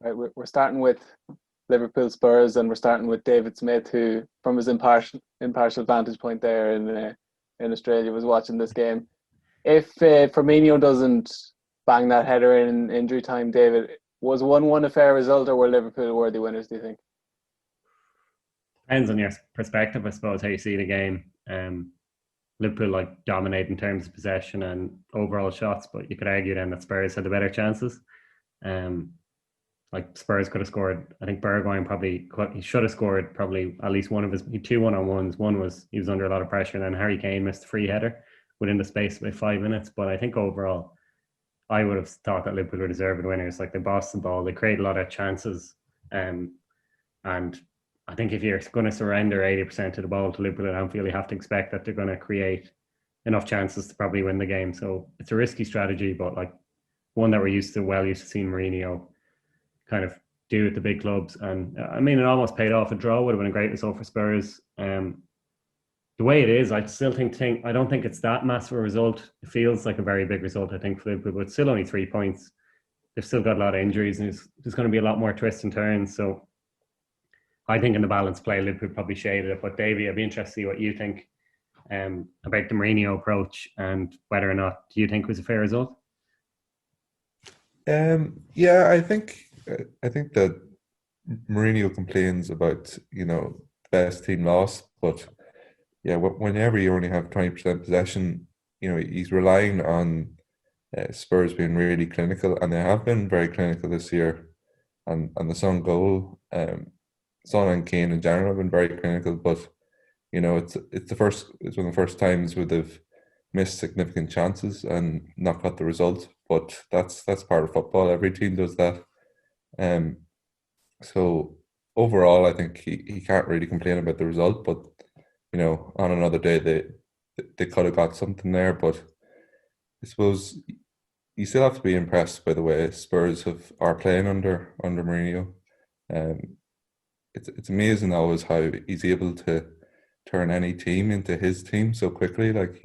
Right, we're starting with Liverpool Spurs, and we're starting with David Smith, who, from his impartial vantage point there in Australia, was watching this game. If Firmino doesn't bang that header in injury time, David, was 1-1 a fair result, or were Liverpool worthy winners, do you think? Depends on your perspective, I suppose, how you see the game. Liverpool dominate in terms of possession and overall shots, but you could argue then that Spurs had the better chances. Spurs could have scored. I think Bergwijn he should have scored probably at least one of his 2 1-on-1s. One was he was under a lot of pressure, and then Harry Kane missed a free header within the space of about 5 minutes. But I think overall, I would have thought that Liverpool were deserved winners. Like, they bossed the ball, they created a lot of chances, and I think if you're going to surrender 80% of the ball to Liverpool at Anfield, you have to expect that they're going to create enough chances to probably win the game. So it's a risky strategy, but one that we're used to seeing Mourinho kind of do at the big clubs. And I mean, it almost paid off. A draw would have been a great result for Spurs. The way it is, I still I don't think it's that massive a result. It feels like a very big result, I think, for Liverpool, but it's still only 3 points. They've still got a lot of injuries, and there's going to be a lot more twists and turns. So I think in the balance play, Liverpool probably shaded it. But Davy, I'd be interested to see what you think about the Mourinho approach, and whether or not do you think it was a fair result? Yeah, I think that Mourinho complains about the best team lost, but yeah, whenever you only have 20% possession, he's relying on Spurs being really clinical, and they have been very clinical this year. And the Son goal, Son and Kane in general have been very clinical, but it's one of the first times where they've missed significant chances and not got the result. But that's part of football. Every team does that. So overall, I think he can't really complain about the result. But on another day, they could have got something there. But I suppose you still have to be impressed by the way Spurs are playing under Mourinho. It's amazing always how he's able to turn any team into his team so quickly. Like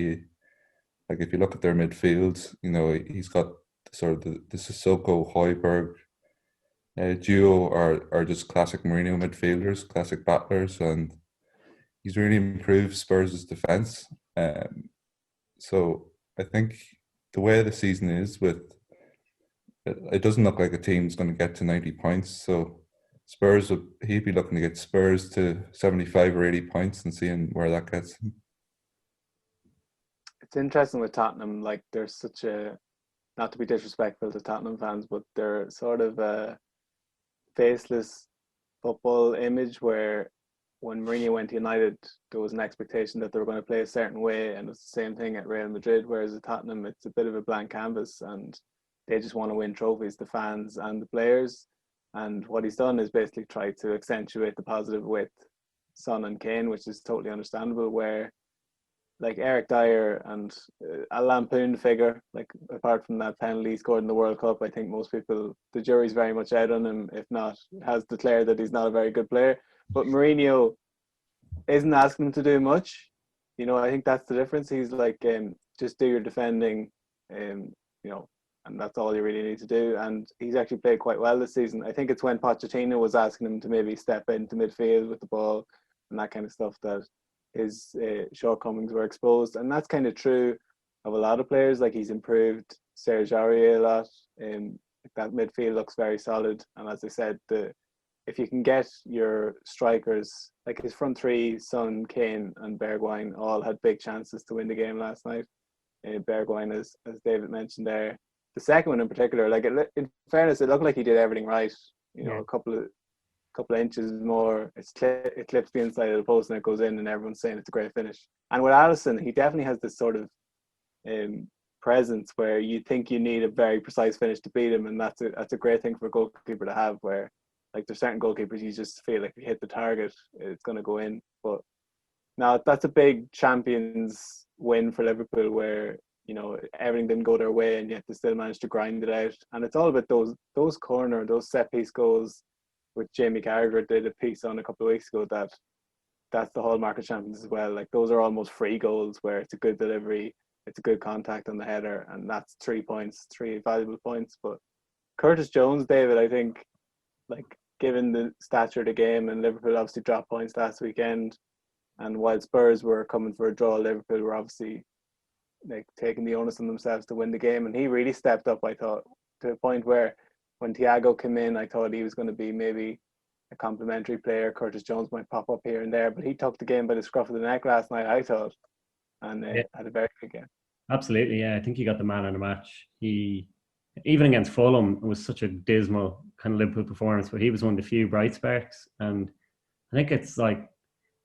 if you look at their midfield, he's got sort of the Sissoko Højbjerg duo are just classic Mourinho midfielders, classic battlers, and he's really improved Spurs' defence. So I think the way the season is, it doesn't look like a team's going to get to 90 points. So he'd be looking to get Spurs to 75 or 80 points and seeing where that gets him. It's interesting with Tottenham, there's such a, not to be disrespectful to Tottenham fans, but they're sort of a faceless football image where when Mourinho went to United, there was an expectation that they were going to play a certain way, and it's the same thing at Real Madrid, whereas at Tottenham, it's a bit of a blank canvas, and they just want to win trophies, the fans and the players. And what he's done is basically try to accentuate the positive with Son and Kane, which is totally understandable, where Eric Dyer and a lampooned figure, apart from that penalty he scored in the World Cup, I think most people, the jury's very much out on him, if not has declared that he's not a very good player. But Mourinho isn't asking him to do much. I think that's the difference. He's just do your defending, and that's all you really need to do. And he's actually played quite well this season. I think it's when Pochettino was asking him to maybe step into midfield with the ball and that kind of stuff that his shortcomings were exposed. And that's kind of true of a lot of players. He's improved Serge Aurier a lot. That midfield looks very solid. And as I said, if you can get your strikers, his front three, Son, Kane and Bergwijn, all had big chances to win the game last night. Bergwijn, as David mentioned there. The second one in particular, in fairness, it looked like he did everything right. A couple of inches more, it clips the inside of the post and it goes in, and everyone's saying it's a great finish. And with Alisson, he definitely has this sort of presence where you think you need a very precise finish to beat him, and that's a great thing for a goalkeeper to have, where there's certain goalkeepers you just feel like if you hit the target, it's going to go in. But now that's a big Champions win for Liverpool, where everything didn't go their way and yet they still managed to grind it out. And it's all about those those set piece goals, which Jamie Carragher did a piece on a couple of weeks ago, that's the hallmark of Champions as well. Those are almost free goals where it's a good delivery, it's a good contact on the header, and that's 3 points, 3 valuable points. But Curtis Jones, David, I think like given the stature of the game, and Liverpool obviously dropped points last weekend, and while Spurs were coming for a draw, Liverpool were obviously like taking the onus on themselves to win the game, and he really stepped up, I thought, to a point where when Thiago came in, I thought he was going to be maybe a complementary player. Curtis Jones might pop up here and there, but he took the game by the scruff of the neck last night, I thought, and had a very good game. Absolutely, yeah. I think he got the man of the match. He, even against Fulham, it was such a dismal kind of Liverpool performance, but he was one of the few bright sparks. And I think it's like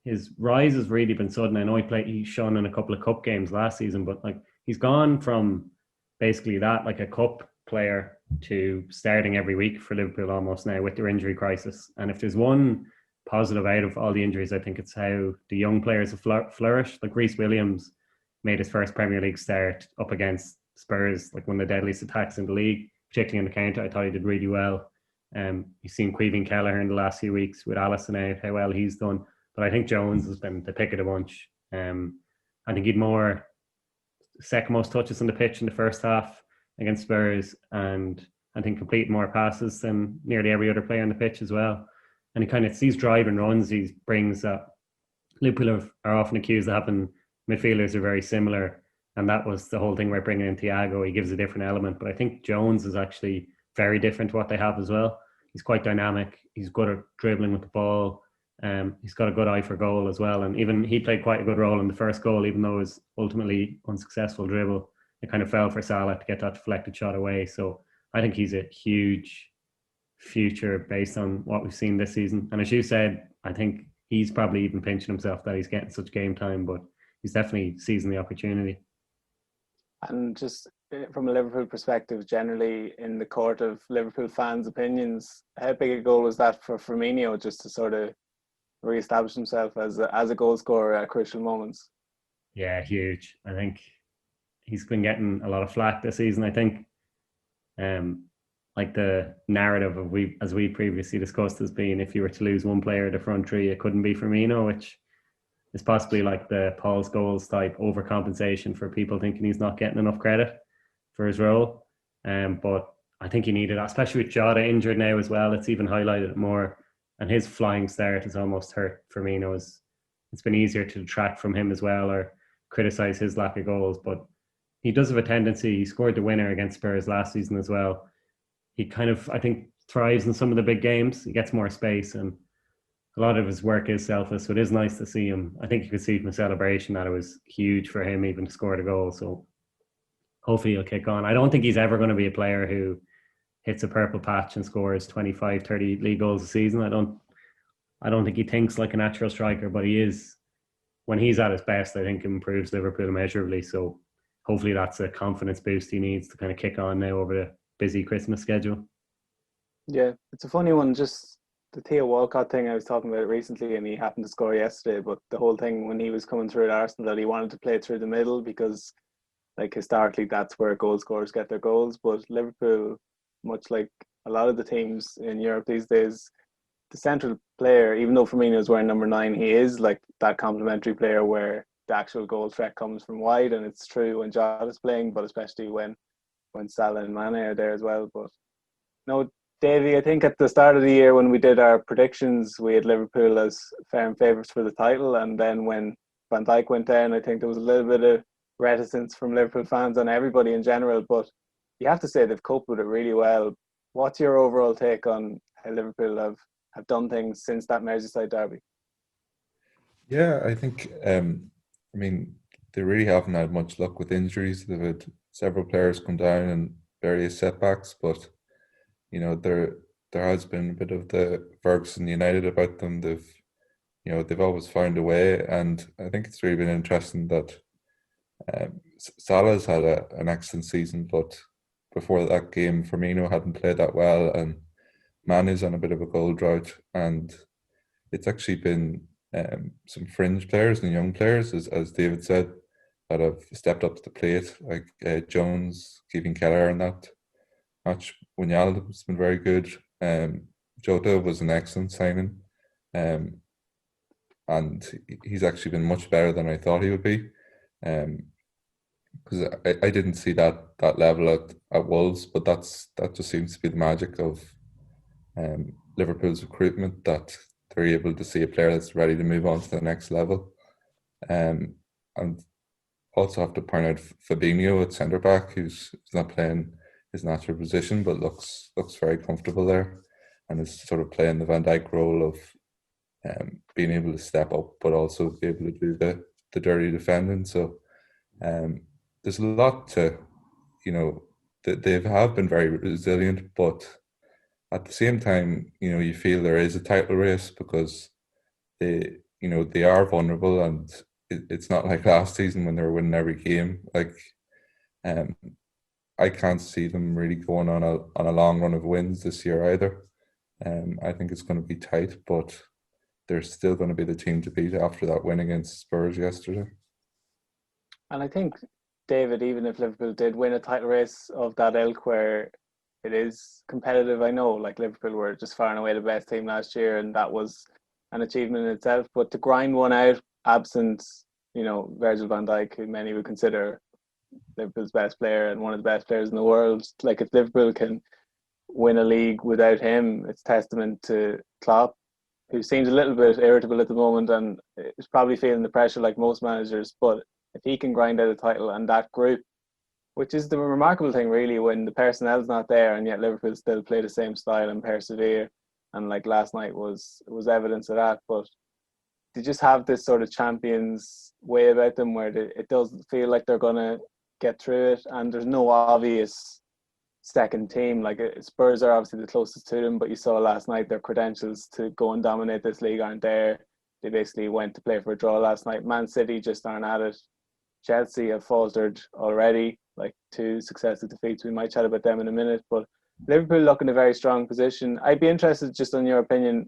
his rise has really been sudden. I know he shone in a couple of cup games last season, but like he's gone from basically that, like a cup player, to starting every week for Liverpool almost now with their injury crisis. And if there's one positive out of all the injuries, I think it's how the young players have flourished. Like Reece Williams made his first Premier League start up against Spurs, like one of the deadliest attacks in the league, particularly in the counter. I thought he did really well. You've seen Queven Kelleher in the last few weeks with Alisson out, how well he's done. But I think Jones has been the pick of the bunch. I think he'd more second most touches on the pitch in the first half against Spurs, and I think complete more passes than nearly every other player on the pitch as well. And he kind of these driving runs he brings that Liverpool are often accused of having midfielders are very similar, and that was the whole thing by bringing in Thiago. He gives a different element, but I think Jones is actually very different to what they have as well. He's quite dynamic. He's good at dribbling with the ball. He's got a good eye for goal as well, and even he played quite a good role in the first goal, even though it was ultimately unsuccessful dribble. It kind of fell for Salah to get that deflected shot away. So I think he's a huge future based on what we've seen this season. And as you said, I think he's probably even pinching himself that he's getting such game time, but he's definitely seizing the opportunity. And just from a Liverpool perspective, generally in the court of Liverpool fans' opinions, how big a goal was that for Firmino just to sort of re-establish himself as a goal scorer at crucial moments? Yeah, huge. I think he's been getting a lot of flack this season. I think like the narrative of as we previously discussed has been, if you were to lose one player at the front three, it couldn't be Firmino, which is possibly like the Paul Scholes type overcompensation for people thinking he's not getting enough credit for his role. But I think he needed that, especially with Jota injured now as well. It's even highlighted more, and his flying start has almost hurt Firmino. It's been easier to detract from him as well or criticise his lack of goals, but he does have a tendency. He scored the winner against Spurs last season as well. He kind of, I think, thrives in some of the big games. He gets more space, and a lot of his work is selfless, so it is nice to see him. I think you could see from the celebration that it was huge for him even to score the goal. So hopefully he'll kick on. I don't think he's ever going to be a player who hits a purple patch and scores 25, 30 league goals a season. I don't think he thinks like a natural striker, but he is, when he's at his best, I think improves Liverpool immeasurably. So hopefully that's a confidence boost he needs to kind of kick on now over the busy Christmas schedule. Yeah, it's a funny one, just the Theo Walcott thing. I was talking about it recently, and he happened to score yesterday, but the whole thing when he was coming through at Arsenal, that he wanted to play through the middle because like historically that's where goal scorers get their goals. But Liverpool, much like a lot of the teams in Europe these days, the central player, even though Firmino is wearing number 9, he is like that complementary player where the actual goal threat comes from wide. And it's true when Jota's playing, but especially when Salah and Mane are there as well. But no, Davy, I think at the start of the year when we did our predictions, we had Liverpool as firm favourites for the title, and then when Van Dijk went down, I think there was a little bit of reticence from Liverpool fans and everybody in general, but you have to say they've coped with it really well. What's your overall take on how Liverpool have done things since that Merseyside derby? Yeah, I think they really haven't had much luck with injuries. They've had several players come down and various setbacks, but there has been a bit of the Ferguson United about them. They've always found a way, and I think it's really been interesting that Salah's had an excellent season, but before that game, Firmino hadn't played that well, and Mane's on a bit of a goal drought, and it's actually been some fringe players and young players, as David said, that have stepped up to the plate, like Jones, Queven Kelleher in that match. Wijnaldum's been very good. Jota was an excellent signing, and he's actually been much better than I thought he would be. Because I didn't see that level at Wolves, but that just seems to be the magic of Liverpool's recruitment that they're able to see a player that's ready to move on to the next level. And also have to point out Fabinho at centre back, who's not playing his natural position, but looks very comfortable there, and is sort of playing the Van Dijk role of being able to step up, but also be able to do the dirty defending. So there's a lot to, they have been very resilient, but at the same time, you feel there is a title race because they are vulnerable, and it's not like last season when they were winning every game. Like, I can't see them really going on a long run of wins this year either. I think it's going to be tight, but they're still going to be the team to beat after that win against Spurs yesterday. And I think, David, even if Liverpool did win a title race of that ilk where it is competitive, I know like Liverpool were just far and away the best team last year, and that was an achievement in itself. But to grind one out, absent, Virgil van Dijk, who many would consider Liverpool's best player and one of the best players in the world, like if Liverpool can win a league without him, it's testament to Klopp, who seems a little bit irritable at the moment and is probably feeling the pressure like most managers. But if he can grind out a title and that group, which is the remarkable thing really, when the personnel's not there and yet Liverpool still play the same style and persevere, and like last night was evidence of that. But they just have this sort of champions way about them where it doesn't feel like they're going to get through it, and there's no obvious second team. Like Spurs are obviously the closest to them, but you saw last night their credentials to go and dominate this league aren't there. They basically went to play for a draw last night. Man City just aren't at it. Chelsea have faltered already, like 2 successive defeats. We might chat about them in a minute, but Liverpool look in a very strong position. I'd be interested just on your opinion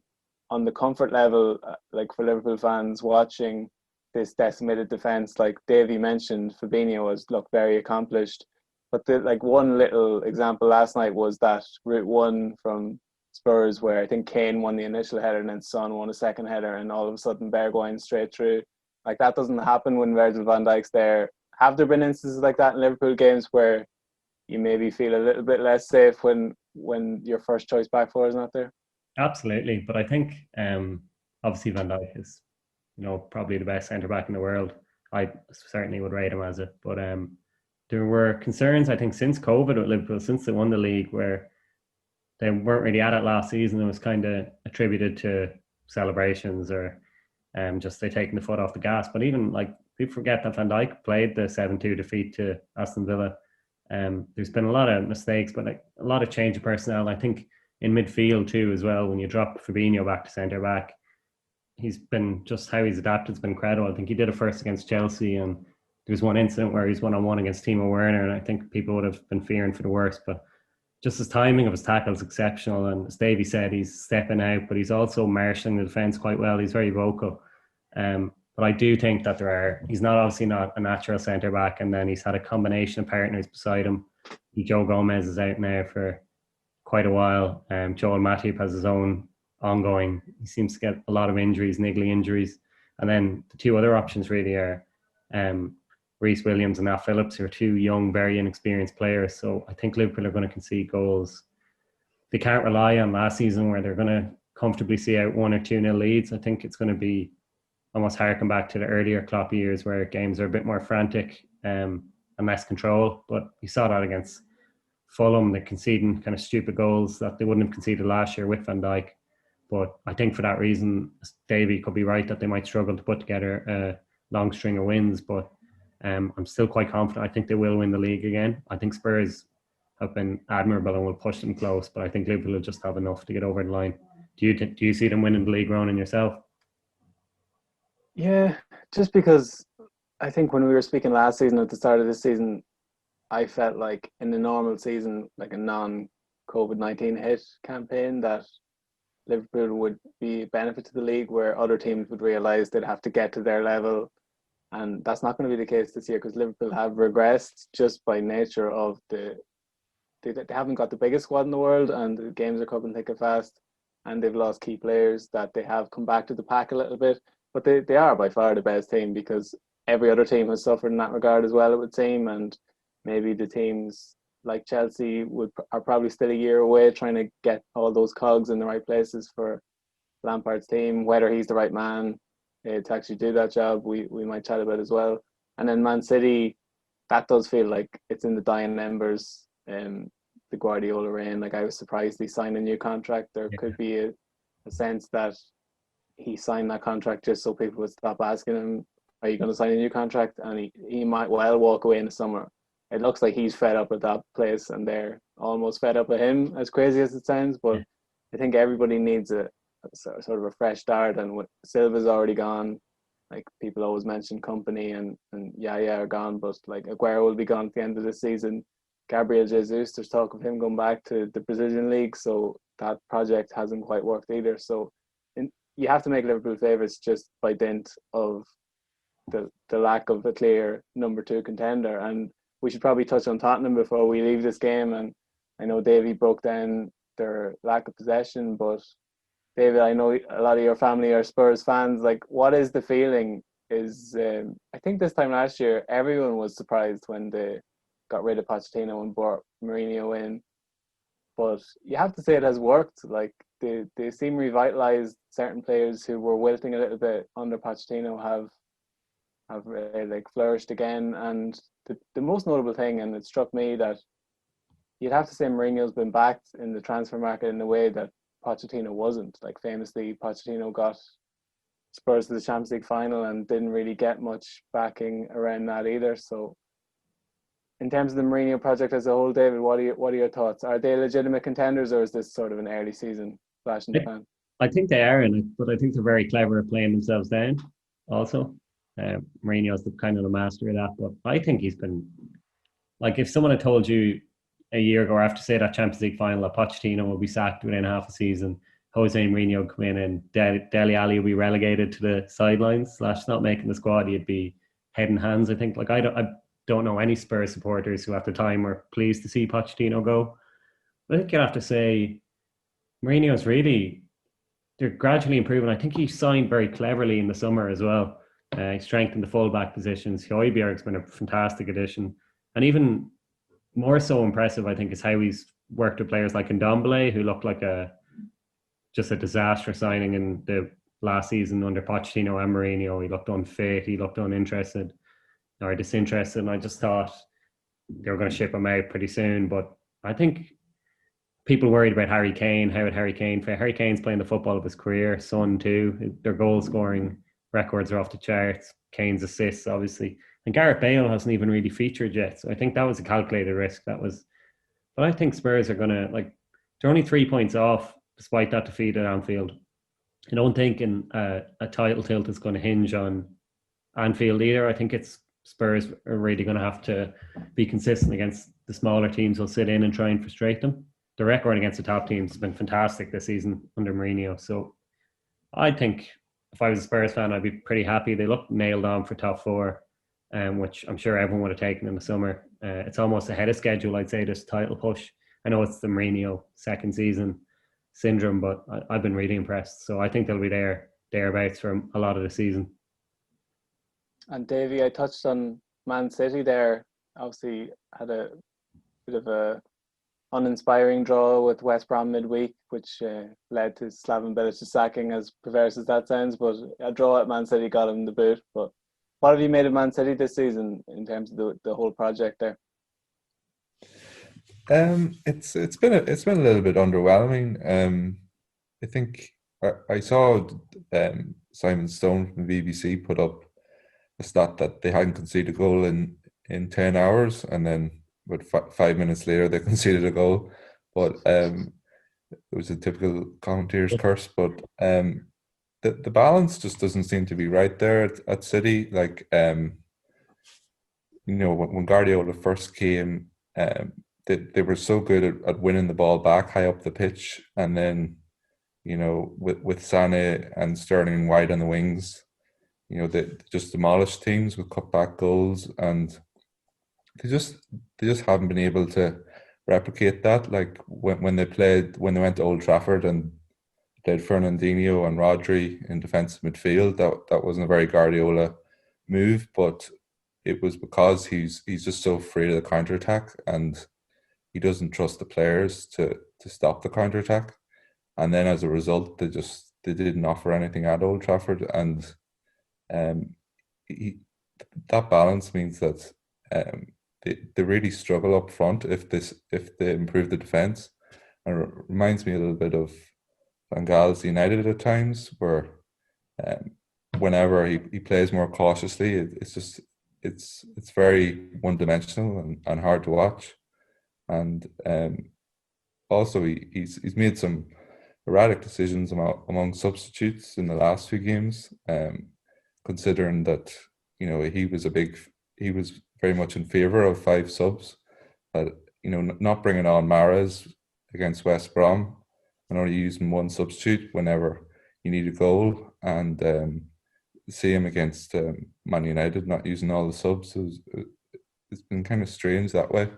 on the comfort level, like for Liverpool fans watching this decimated defence. Like Davy mentioned, Fabinho has looked very accomplished. But one little example last night was that route one from Spurs where I think Kane won the initial header and then Son won a second header, and all of a sudden Bergwijn straight through. Like that doesn't happen when Virgil van Dijk's there. Have there been instances like that in Liverpool games where you maybe feel a little bit less safe when your first choice back four is not there? Absolutely, but I think obviously Van Dijk is, probably the best centre back in the world. I certainly would rate him as it. But there were concerns, I think, since COVID with Liverpool, since they won the league, where they weren't really at it last season. It was kind of attributed to celebrations or just they taking the foot off the gas. But even like people forget that Van Dijk played the 7-2 defeat to Aston Villa. There's been a lot of mistakes, but like a lot of change of personnel. I think in midfield too as well, when you drop Fabinho back to centre back, he's been just how he's adapted has been incredible. I think he did it first against Chelsea, and there was one incident where he's 1-on-1 against Timo Werner, and I think people would have been fearing for the worst. But just his timing of his tackle is exceptional, and as Davey said, he's stepping out, but he's also marshalling the defence quite well. He's very vocal. But I do think that he's obviously not a natural centre back, and then he's had a combination of partners beside him. Joe Gomez is out now for quite a while. Joel Matip has his own ongoing. He seems to get a lot of injuries, niggly injuries. And then the two other options really are Reece Williams and Nat Phillips, who are two young, very inexperienced players. So I think Liverpool are going to concede goals. They can't rely on last season where they're going to comfortably see out 1 or 2-0 leads. I think it's going to be almost harken back to the earlier Klopp years where games are a bit more frantic and less control. But you saw that against Fulham, they're conceding kind of stupid goals that they wouldn't have conceded last year with Van Dijk. But I think for that reason, Davey could be right that they might struggle to put together a long string of wins. But I'm still quite confident. I think they will win the league again. I think Spurs have been admirable and will push them close, but I think Liverpool will just have enough to get over the line. Do you see them winning the league, Ronan, yourself? Yeah, just because I think when we were speaking last season at the start of this season, I felt like in a normal season, like a non-COVID-19 hit campaign, that Liverpool would be a benefit to the league where other teams would realise they'd have to get to their level. And that's not going to be the case this year because Liverpool have regressed just by nature of they haven't got the biggest squad in the world, and the games are coming thick and fast, and they've lost key players that they have come back to the pack a little bit. But they are by far the best team because every other team has suffered in that regard as well, it would seem. And maybe the teams like Chelsea are probably still a year away trying to get all those cogs in the right places for Lampard's team. Whether he's the right man to actually do that job, we might chat about as well. And then Man City, that does feel like it's in the dying embers. The Guardiola reign, like I was surprised he signed a new contract. There could be a sense that he signed that contract just so people would stop asking him, are you going to sign a new contract? And he might well walk away in the summer. It looks like he's fed up with that place and they're almost fed up with him, as crazy as it sounds. But I think everybody needs a sort of a fresh start. And Silva's already gone. Like people always mention Company and Yaya are gone, but like Aguero will be gone at the end of the season. Gabriel Jesus, there's talk of him going back to the Brazilian league, so that project hasn't quite worked either. So you have to make Liverpool favourites just by dint of the lack of a clear number 2 contender. And we should probably touch on Tottenham before we leave this game. And I know Davy broke down their lack of possession, but David, I know a lot of your family are Spurs fans. Like, what is the feeling? I think this time last year, everyone was surprised when they got rid of Pochettino and brought Mourinho in. But you have to say it has worked. Like, they seem revitalised. Certain players who were wilting a little bit under Pochettino have like flourished again. And the most notable thing, and it struck me, that you'd have to say Mourinho's been backed in the transfer market in a way that Pochettino wasn't. Like famously, Pochettino got Spurs to the Champions League final and didn't really get much backing around that either. So in terms of the Mourinho project as a whole, David, what are your thoughts? Are they legitimate contenders, or is this sort of an early season flash in the pan? I think they are in it, but I think they're very clever at playing themselves down also. Mourinho's the kind of the master of that, but I think he's been, like, if someone had told you a year ago after, say, that Champions League final that Pochettino will be sacked within half a season, Jose Mourinho come in and Dele Alli will be relegated to the sidelines / not making the squad, he'd be head and hands. I think, like, I don't know any Spurs supporters who at the time were pleased to see Pochettino go. But I think you'd have to say Mourinho's really, they're gradually improving. I think he signed very cleverly in the summer as well. He strengthened the full-back positions. Højbjerg's been a fantastic addition. And even more so impressive, I think, is how he's worked with players like Ndombele, who looked like just a disaster signing in the last season under Pochettino and Mourinho. He looked unfit, he looked uninterested or disinterested, and I just thought they were going to ship him out pretty soon. But I think people worried about Harry Kane. How would Harry Kane play? Harry Kane's playing the football of his career. Son too. Their goal scoring records are off the charts. Kane's assists, obviously. And Gareth Bale hasn't even really featured yet. So I think that was a calculated risk. But I think Spurs are going to, like, they're only 3 points off despite that defeat at Anfield. I don't think a title tilt is going to hinge on Anfield either. I think it's Spurs are really going to have to be consistent against the smaller teams who'll sit in and try and frustrate them. The record against the top teams has been fantastic this season under Mourinho. So I think if I was a Spurs fan, I'd be pretty happy. They look nailed on for top 4, which I'm sure everyone would have taken in the summer. It's almost ahead of schedule, I'd say, this title push. I know it's the Mourinho second season syndrome, but I've been really impressed. So I think they'll be thereabouts for a lot of the season. And Davey, I touched on Man City there. Obviously had a bit of a uninspiring draw with West Brom midweek, which led to Slaven Bilic's sacking, as perverse as that sounds. But a draw at Man City got him the boot. But what have you made of Man City this season in terms of the whole project there? It's been a little bit underwhelming. I think I saw Simon Stone from the BBC put up a stat that they hadn't conceded a goal in 10 hours, and then about 5 minutes later they conceded a goal. But it was a typical commentator's curse. But the balance just doesn't seem to be right there at City. Like when Guardiola first came, they were so good at winning the ball back high up the pitch, and then with Sané and Sterling wide on the wings, they just demolished teams with cutback goals, and they just haven't been able to replicate that. Like when they went to Old Trafford and played Fernandinho and Rodri in defensive midfield, that wasn't a very Guardiola move, but it was because he's just so afraid of the counter-attack, and he doesn't trust the players to stop the counter-attack. And then as a result, they didn't offer anything at Old Trafford. And that balance means that they really struggle up front if they improve the defence. And it reminds me a little bit of Van Gaal's United at times, where whenever he plays more cautiously, it's very one-dimensional and hard to watch. And also he's made some erratic decisions among substitutes in the last few games, considering that he was very much in favour of 5 subs, but not bringing on Mahrez against West Brom and only using 1 substitute whenever you need a goal, and see him against Man United not using all the subs. It's been kind of strange that way.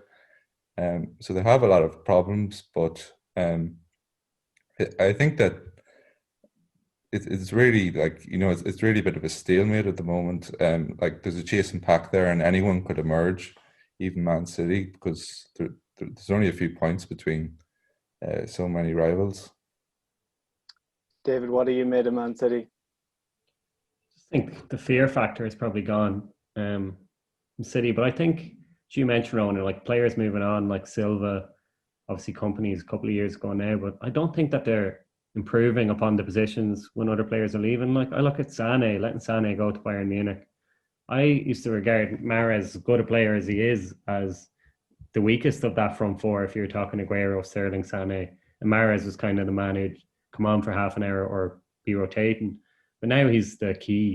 So they have a lot of problems, but I think that it's really it's really a bit of a stalemate at the moment. There's a chasing pack there, and anyone could emerge, even Man City, because there's only a few points between so many rivals. David, what do you made of Man City? I think the fear factor is probably gone in City, but I think, as you mentioned, Ronan, like players moving on, like Silva, obviously Company's a couple of years ago now, but I don't think that they're improving upon the positions when other players are leaving. Like I look at Sané, letting Sané go to Bayern Munich. I used to regard Mahrez, as good a player as he is, as the weakest of that front four if you're talking Aguero, Sterling, Sané. And Mahrez was kind of the man who'd come on for half an hour or be rotating. But now he's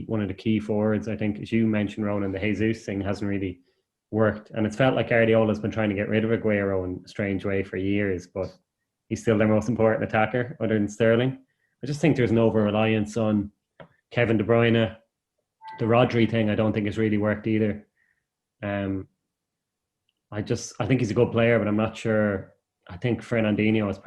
one of the key forwards. I think, as you mentioned, Ronan, the Jesus thing hasn't really worked. And it's felt like Guardiola's been trying to get rid of Aguero in a strange way for years, but he's still their most important attacker other than Sterling. I just think there's an over-reliance on Kevin De Bruyne. The Rodri thing I don't think has really worked either. I think he's a good player, but I'm not sure. I think Fernandinho is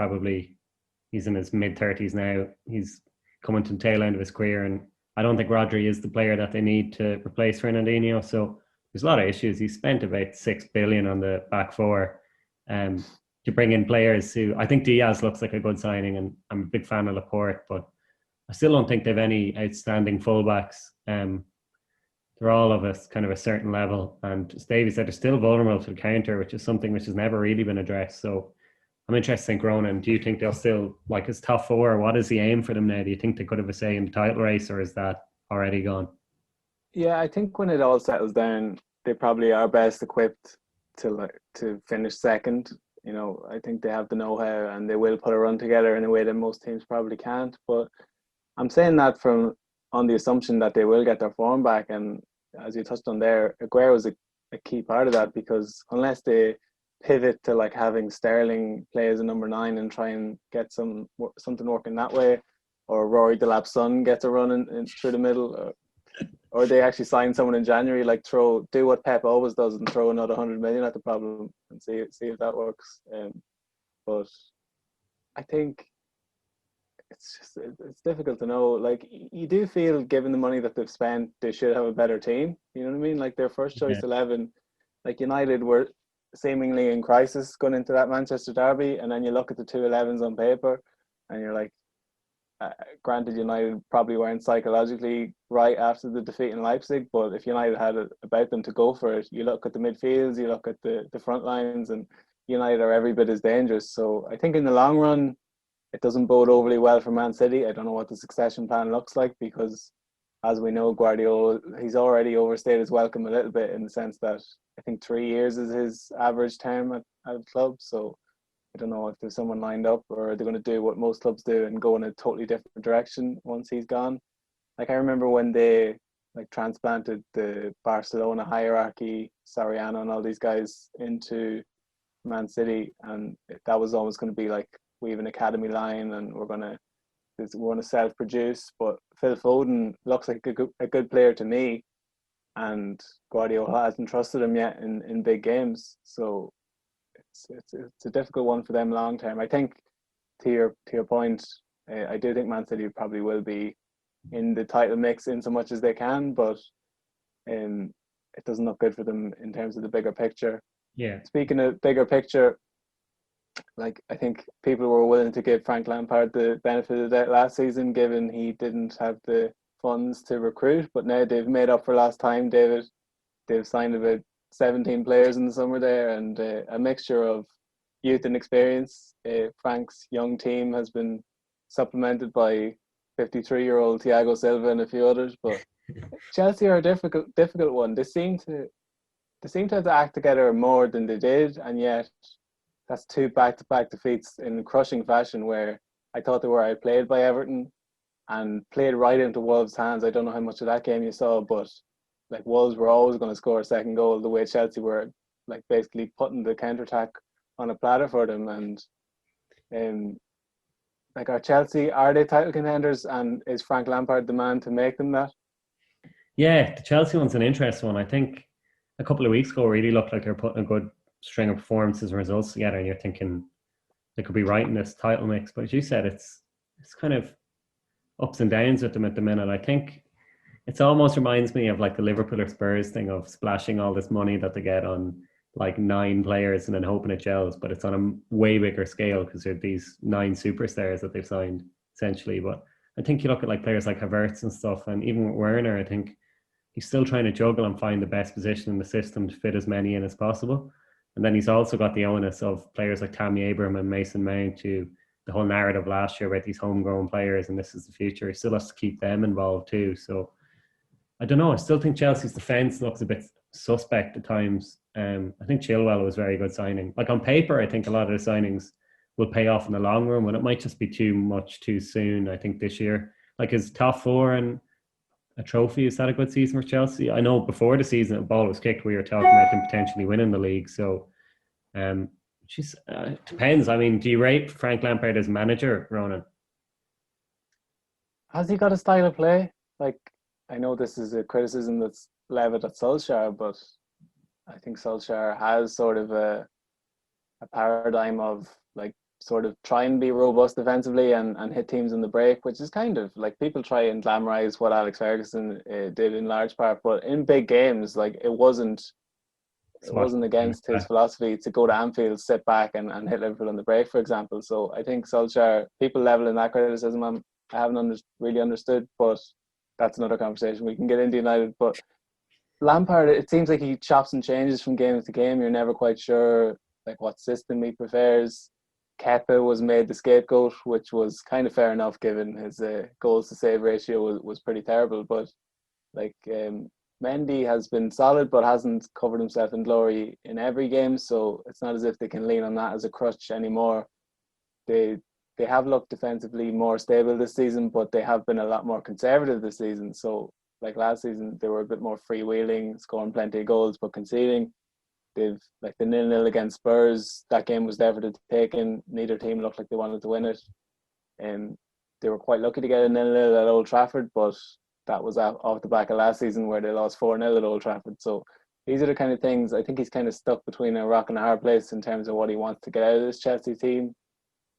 he's in his mid-30s now. He's coming to the tail end of his career, and I don't think Rodri is the player that they need to replace Fernandinho. So there's a lot of issues. He spent about 6 billion on the back four to bring in players who, I think Diaz looks like a good signing, and I'm a big fan of Laporte, but I still don't think they've any outstanding fullbacks. They're all of a certain level, and as Davy said, they're still vulnerable to the counter, which is something which has never really been addressed. So I'm interested in Ronan. Do you think they'll still, like, as top four? What is the aim for them now? Do you think they could have a say in the title race, or is that already gone? Yeah, I think when it all settles down, they probably are best equipped to finish second. I think they have the know-how, and they will put a run together in a way that most teams probably can't. But I'm saying that on the assumption that they will get their form back, and as you touched on there, Aguero is a key part of that, because unless they pivot to like having Sterling play as a number 9 and try and get something working that way, or Rory Delap's son gets a run in through the middle, or they actually sign someone in January, like do what Pep always does and throw another 100 million at the problem and see if that works. But I think it's difficult to know. Like, you do feel, given the money that they've spent, they should have a better team. You know what I mean? Like, their first choice 11, like United were seemingly in crisis going into that Manchester derby, and then you look at the 2 11s on paper and you're like, granted, United probably weren't psychologically right after the defeat in Leipzig, but if United had it about them to go for it, you look at the midfields, you look at the front lines, and United are every bit as dangerous. So I think in the long run, it doesn't bode overly well for Man City. I don't know what the succession plan looks like, because as we know, Guardiola, he's already overstayed his welcome a little bit, in the sense that I think 3 years is his average term at the club. So I don't know if there's someone lined up, or they're going to do what most clubs do and go in a totally different direction once he's gone. Like, I remember when they transplanted the Barcelona hierarchy, Soriano and all these guys into Man City, and that was always going to be like, we have an academy line and we're going to self-produce. But Phil Foden looks like a good player to me, and Guardiola hasn't trusted him yet in big games. So it's a difficult one for them long term. I think, to your point, I do think Man City probably will be in the title mix in so much as they can, but it doesn't look good for them in terms of the bigger picture. Yeah. Speaking of bigger picture, like I think people were willing to give Frank Lampard the benefit of the doubt last season, given he didn't have the funds to recruit. But now they've made up for last time, David. They've signed about 17 players in the summer there, and a mixture of youth and experience. Frank's young team has been supplemented by 53-year-old Thiago Silva and a few others. But Chelsea are a difficult one. They seem to have to act together more than they did, and yet that's 2 back-to-back defeats in crushing fashion, where I thought they were outplayed by Everton and played right into Wolves' hands. I don't know how much of that game you saw, but like Wolves were always going to score a second goal, the way Chelsea were like basically putting the counter-attack on a platter for them. And like, are they title contenders, and is Frank Lampard the man to make them that? Yeah, the Chelsea one's an interesting one. I think a couple of weeks ago really looked like they're putting a good string of performances and results together, and you're thinking they could be right in this title mix. But as you said, it's kind of ups and downs with them at the minute. I think it almost reminds me of like the Liverpool or Spurs thing of splashing all this money that they get on like 9 players and then hoping it gels, but it's on a way bigger scale because they're these 9 superstars that they've signed essentially. But I think you look at like players like Havertz and stuff, and even with Werner, I think he's still trying to juggle and find the best position in the system to fit as many in as possible. And then he's also got the onus of players like Tammy Abraham and Mason Mount, to the whole narrative last year about these homegrown players and this is the future. He still has to keep them involved too. So I don't know. I still think Chelsea's defence looks a bit suspect at times. I think Chilwell was a very good signing. Like on paper, I think a lot of the signings will pay off in the long run, but it might just be too much too soon. I think this year, like his top 4 and a trophy, is that a good season for Chelsea? I know before the season a ball was kicked, we were talking about them potentially winning the league. So it depends. I mean, do you rate Frank Lampard as manager, Ronan? Has he got a style of play? Like, I know this is a criticism that's levied at Solskjaer, but I think Solskjaer has sort of a paradigm of like sort of try and be robust defensively and hit teams in the break, which is kind of like, people try and glamorize what Alex Ferguson did in large part, but in big games, like it wasn't against his philosophy to go to Anfield, sit back and hit Liverpool in the break, for example. So I think Solskjaer, people leveling that criticism, I haven't really understood, but that's another conversation we can get into United. But Lampard, it seems like he chops and changes from game to game. You're never quite sure like what system he prefers. Kepa was made the scapegoat, which was kind of fair enough given his goals to save ratio was pretty terrible. But like Mendy has been solid but hasn't covered himself in glory in every game, so it's not as if they can lean on that as a crutch anymore. They have looked defensively more stable this season, but they have been a lot more conservative this season. So like last season, they were a bit more freewheeling, scoring plenty of goals but conceding. They've like the 0-0 against Spurs, that game was there for the taking. Neither team looked like they wanted to win it. And they were quite lucky to get a 0-0 at Old Trafford, but that was off the back of last season where they lost 4-0 at Old Trafford. So these are the kind of things, I think he's kind of stuck between a rock and a hard place in terms of what he wants to get out of this Chelsea team.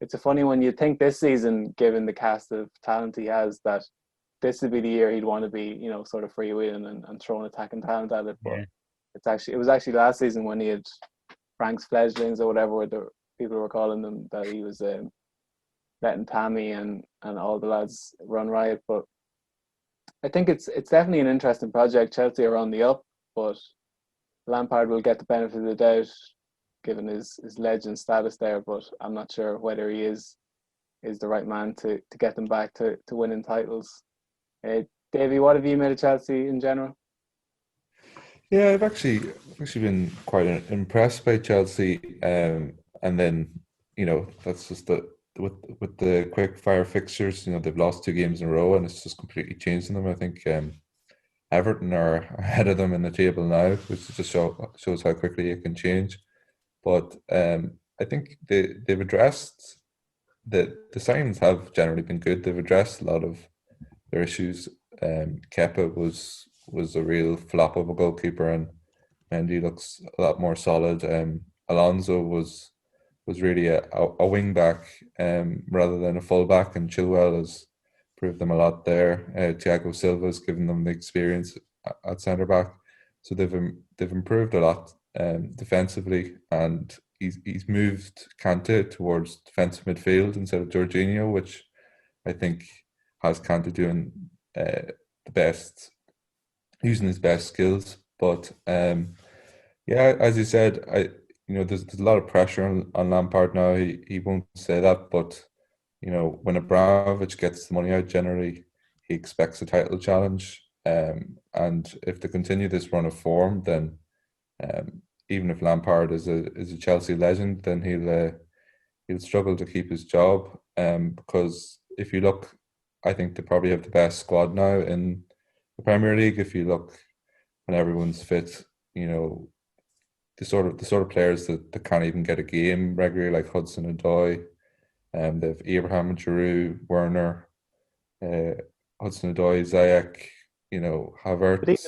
It's a funny one. You'd think this season, given the cast of talent he has, that this would be the year he'd want to be, sort of freewheeling and throwing attacking talent at it. But it was actually last season when he had Frank's fledglings or whatever the people were calling them, that he was letting Tammy and all the lads run riot. But I think it's definitely an interesting project. Chelsea are on the up, but Lampard will get the benefit of the doubt given his legend status there, but I'm not sure whether he is the right man to get them back to winning titles. Davy, what have you made of Chelsea in general? Yeah, I've actually been quite impressed by Chelsea, and then that's just with the quick fire fixtures. They've lost 2 games in a row, and it's just completely changing them. I think Everton are ahead of them in the table now, which just shows how quickly it can change. But I think they've addressed the signings have generally been good. They've addressed a lot of their issues. Kepa was a real flop of a goalkeeper, and Mendy looks a lot more solid. Alonso was really a wing back rather than a full back, and Chilwell has proved them a lot there. Thiago Silva has given them the experience at centre back, so they've improved a lot defensively, and he's moved Kante towards defensive midfield instead of Jorginho, which I think has Kante doing the best, using his best skills. But yeah, as you said, there's a lot of pressure on Lampard now. He won't say that, but when Abramovich gets the money out, generally he expects a title challenge. And if they continue this run of form, then even if Lampard is a Chelsea legend, then he'll struggle to keep his job. Because if you look, I think they probably have the best squad now in the Premier League. If you look when everyone's fit, the sort of players that can't even get a game regularly, like Hudson-Odoi. They have Abraham, Giroud, Werner, Hudson-Odoi, Ziyech, Havertz. But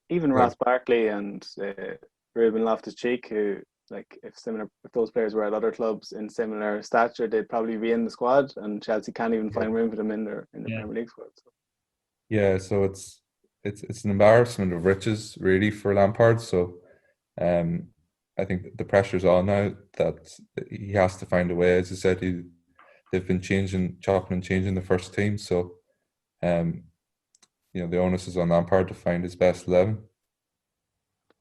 even Ross Barkley and Ruben Loftus-Cheek, who, like, if those players were at other clubs in similar stature, they'd probably be in the squad, and Chelsea can't even find room for them in the Premier League squad. So. Yeah, so it's an embarrassment of riches, really, for Lampard. So I think the pressure's on now that he has to find a way. As I said, they've been chopping and changing the first team. So the onus is on Lampard to find his best 11.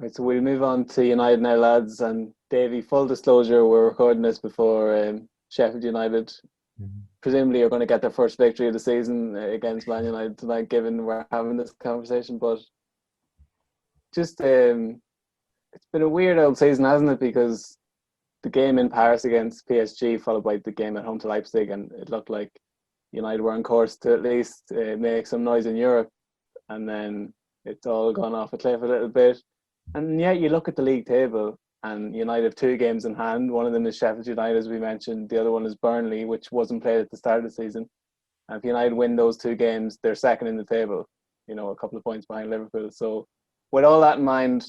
Right, so we'll move on to United now, lads. And Davy, full disclosure, we're recording this before Sheffield United. Mm-hmm. Presumably you're going to get their first victory of the season against Man United tonight, given we're having this conversation. But just it's been a weird old season, hasn't it? Because the game in Paris against PSG followed by the game at home to Leipzig, and it looked like United were on course to at least make some noise in Europe, and then it's all gone off a cliff a little bit. And yet you look at the league table and United have 2 games in hand. One of them is Sheffield United, as we mentioned. The other one is Burnley, which wasn't played at the start of the season. And if United win those 2 games, they're second in the table, a couple of points behind Liverpool. So with all that in mind,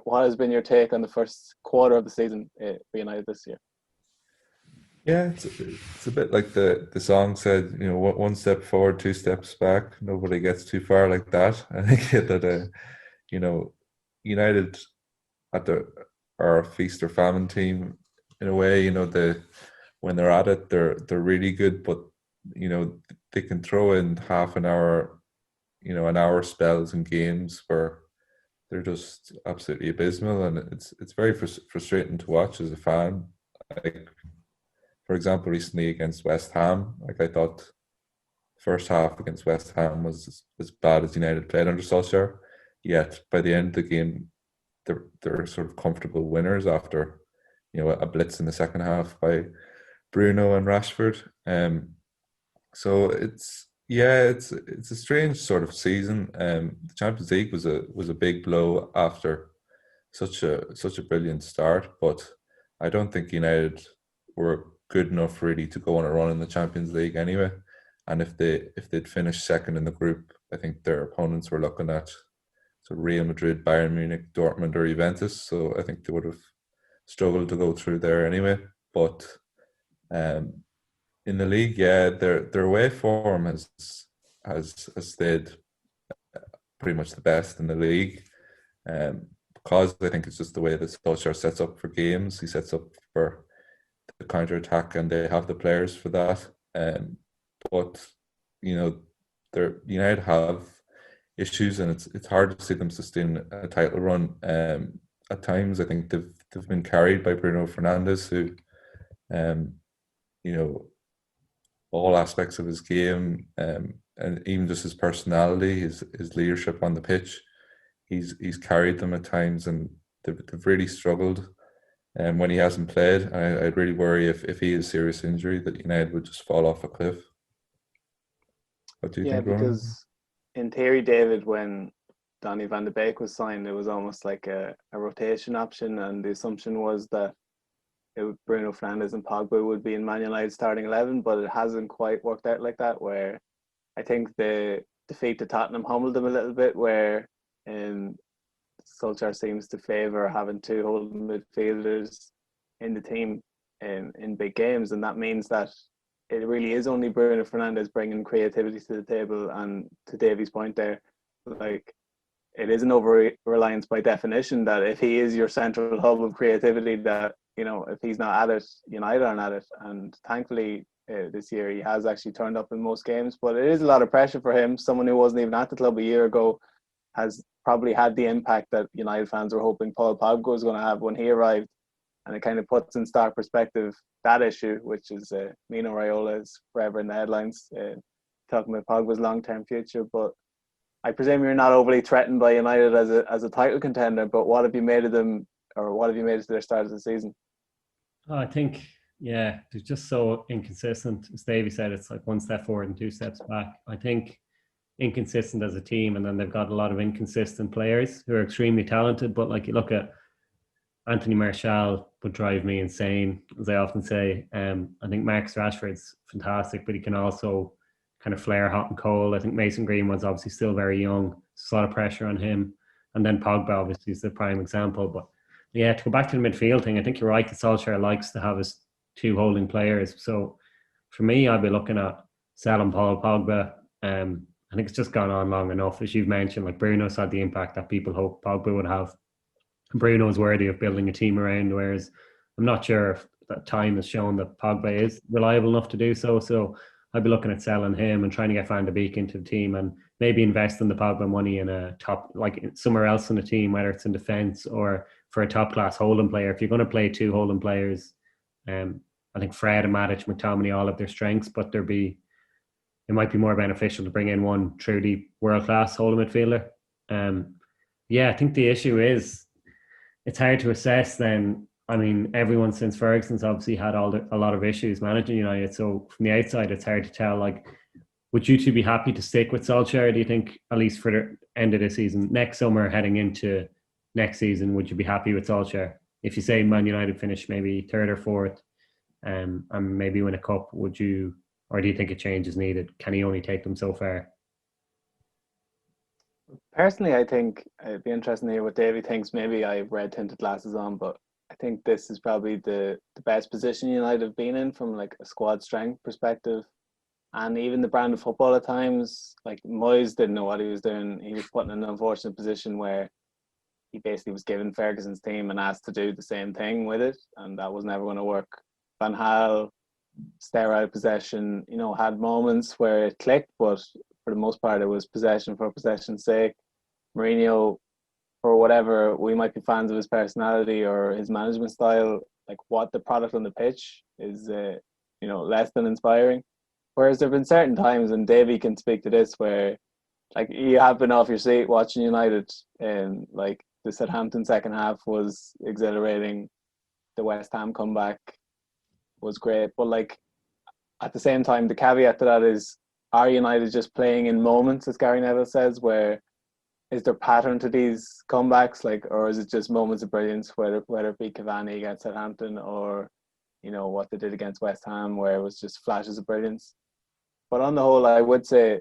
what has been your take on the first quarter of the season for United this year? Yeah, it's a bit like the song said, 1 step forward, 2 steps back. Nobody gets too far like that. I think that, United are a feast or famine team in a way. When they're at it, they're really good, but they can throw in half an hour, an hour spells in games where they're just absolutely abysmal, and it's very frustrating to watch as a fan. Like, for example, recently against West Ham, like, I thought first half against West Ham was as bad as United played under Solskjaer. Yet by the end of the game, they're sort of comfortable winners after a blitz in the second half by Bruno and Rashford. So it's a strange sort of season. The Champions League was a big blow after such a brilliant start, but I don't think United were good enough really to go on a run in the Champions League anyway. And if they'd finished second in the group, I think their opponents were looking at Real Madrid, Bayern Munich, Dortmund, or Juventus. So I think they would have struggled to go through there anyway. But in the league, their away form has stayed pretty much the best in the league. Because I think it's just the way that Solskjaer sets up for games. He sets up for the counter attack, and they have the players for that. But United have issues, and it's hard to see them sustain a title run. At times, I think they've been carried by Bruno Fernandes, who, all aspects of his game, and even just his personality, his leadership on the pitch, he's carried them at times, and they've really struggled. When he hasn't played, I'd really worry if he has serious injury that United would just fall off a cliff. What do you think, Ronan? Because in theory, David, when Donny van de Beek was signed, it was almost like a rotation option, and the assumption was that Bruno Fernandes and Pogba would be in Man United starting 11, but it hasn't quite worked out like that, where I think the defeat to Tottenham humbled them a little bit, where Solskjaer seems to favour having 2 holding midfielders in the team in big games, and that means that it really is only Bruno Fernandes bringing creativity to the table. And to Davy's point there, like, it is an over-reliance by definition that if he is your central hub of creativity, that if he's not at it, United aren't at it. And thankfully, this year he has actually turned up in most games. But it is a lot of pressure for him. Someone who wasn't even at the club a year ago has probably had the impact that United fans were hoping Paul Pogba was going to have when he arrived. And it kind of puts in stark perspective that issue, which is Mino Raiola is forever in the headlines, talking about Pogba's long-term future. But I presume you're not overly threatened by United as a title contender, but what have you made of them, or what have you made of their start of the season? I think, they're just so inconsistent. As Davey said, it's like one step forward and two steps back. I think inconsistent as a team, and then they've got a lot of inconsistent players who are extremely talented. But like, you look at Anthony Martial would drive me insane, as I often say. I think Marcus Rashford's fantastic, but he can also kind of flare hot and cold. I think Mason Greenwood's obviously still very young. There's a lot of pressure on him. And then Pogba obviously is the prime example. But yeah, to go back to the midfield thing, I think you're right that Solskjaer likes to have his two holding players. So for me, I'd be looking at selling Paul Pogba. I think it's just gone on long enough. As you've mentioned, like Bruno's had the impact that people hope Pogba would have. Bruno's worthy of building a team around, whereas I'm not sure if that time has shown that Pogba is reliable enough to do so. So I'd be looking at selling him and trying to get Van de Beek into the team and maybe invest in the Pogba money in a top, like somewhere else in the team, whether it's in defence or for a top class holding player. If you're going to play two holding players, I think Fred and Matic, McTominay all have their strengths, but it might be more beneficial to bring in one truly world class holding midfielder. I think the issue is it's hard to assess then. I mean, everyone since Ferguson's obviously had a lot of issues managing United. So from the outside, it's hard to tell. Like, would you two be happy to stick with Solskjaer? Do you think, at least for the end of the season, next summer heading into next season, would you be happy with Solskjaer? If you say Man United finish maybe third or fourth, and maybe win a cup, would you, or do you think a change is needed? Can he only take them so far? Personally, I think it'd be interesting to hear what Davey thinks. Maybe I have red tinted glasses on, but I think this is probably the best position United have been in from like a squad strength perspective, and even the brand of football at times. Like Moyes didn't know what he was doing. He was put in an unfortunate position where he basically was given Ferguson's team and asked to do the same thing with it, and that was never going to work. Van Gaal, sterile possession, had moments where it clicked, but for the most part it was possession for possession's sake. Mourinho, for whatever we might be fans of his personality or his management style, like what the product on the pitch is, less than inspiring. Whereas there have been certain times, and Davey can speak to this, where like you have been off your seat watching United, and like the Southampton second half was exhilarating. The West Ham comeback was great, but like at the same time, the caveat to that is, are United just playing in moments, as Gary Neville says, where is there pattern to these comebacks, like, or is it just moments of brilliance, whether it be Cavani against Southampton or what they did against West Ham, where it was just flashes of brilliance. But on the whole, I would say,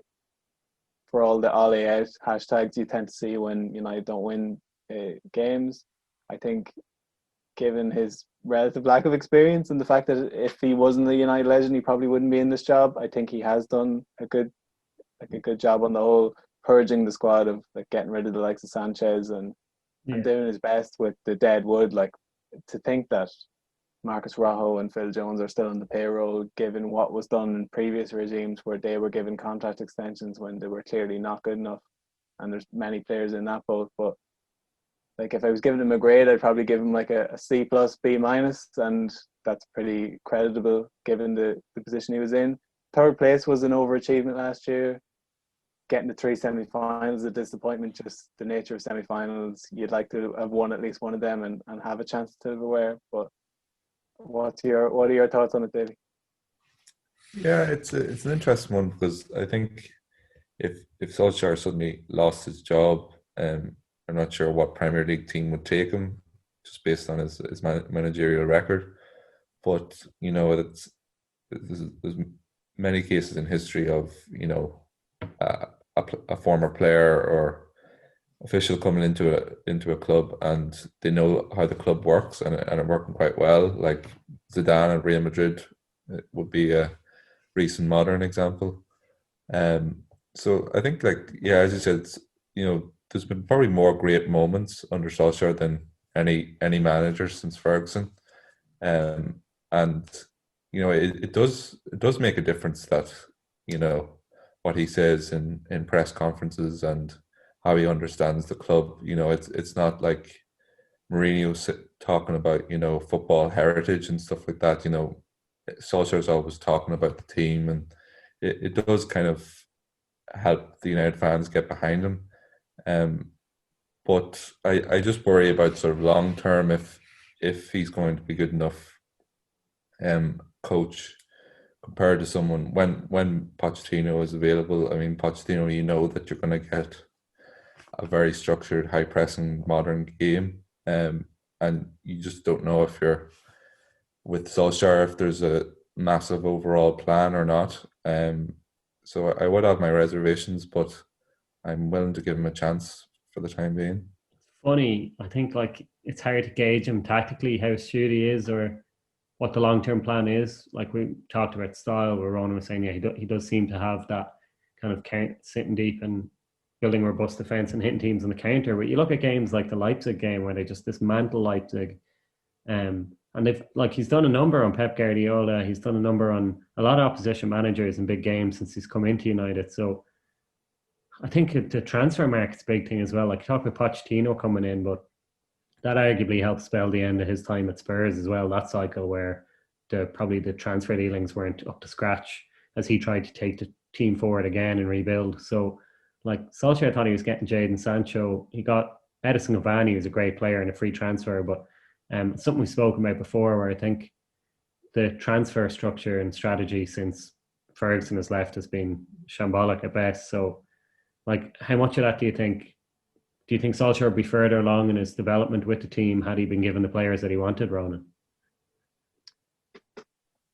for all the Ollie out hashtags you tend to see when United don't win games, I think given his relative lack of experience and the fact that if he wasn't a United legend, he probably wouldn't be in this job, I think he has done a good job on the whole, purging the squad of like getting rid of the likes of Sanchez and doing his best with the dead wood. Like, to think that Marcus Rojo and Phil Jones are still on the payroll, given what was done in previous regimes where they were given contract extensions when they were clearly not good enough, and there's many players in that boat. But like, if I was giving him a grade, I'd probably give him like a C plus, B minus, and that's pretty creditable given the position he was in. Third place was an overachievement last year. Getting the 3 semi-finals, a disappointment, just the nature of semi-finals. You'd like to have won at least one of them and have a chance to silverware. But what are your thoughts on it, Davey? Yeah, it's an interesting one, because I think if Solskjaer suddenly lost his job, I'm not sure what Premier League team would take him, just based on his managerial record. But there's many cases in history of a former player or official coming into a club, and they know how the club works and it working quite well. Like Zidane at Real Madrid would be a recent modern example. So I think, like, as you said, there's been probably more great moments under Solskjaer than any manager since Ferguson. And it does make a difference that what he says in press conferences and how he understands the club. It's not like Mourinho talking about football heritage and stuff like that. Solskjaer's always talking about the team, and it does kind of help the United fans get behind him. But I just worry about sort of long term if he's going to be good enough coach compared to someone when Pochettino is available. I mean, Pochettino, that you're going to get a very structured, high pressing, modern game, and you just don't know if you're with Solskjaer if there's a massive overall plan or not. So I would have my reservations, but I'm willing to give him a chance for the time being. Funny, I think like it's hard to gauge him tactically how astute he is or what the long-term plan is. Like we talked about style, where Ronan was saying, he does seem to have that kind of sitting deep and building robust defense and hitting teams on the counter. But you look at games like the Leipzig game where they just dismantle Leipzig, and he's done a number on Pep Guardiola. He's done a number on a lot of opposition managers in big games since he's come into United. So I think the transfer market's a big thing as well. Like talk about Pochettino coming in, but that arguably helped spell the end of his time at Spurs as well. That cycle where probably the transfer dealings weren't up to scratch as he tried to take the team forward again and rebuild. So like Solskjaer thought he was getting Jadon Sancho. He got Edison Cavani, who's a great player and a free transfer, but something we've spoken about before where I think the transfer structure and strategy since Ferguson has left has been shambolic at best. So like how much of that do you think Solskjaer would be further along in his development with the team had he been given the players that he wanted, Ronan?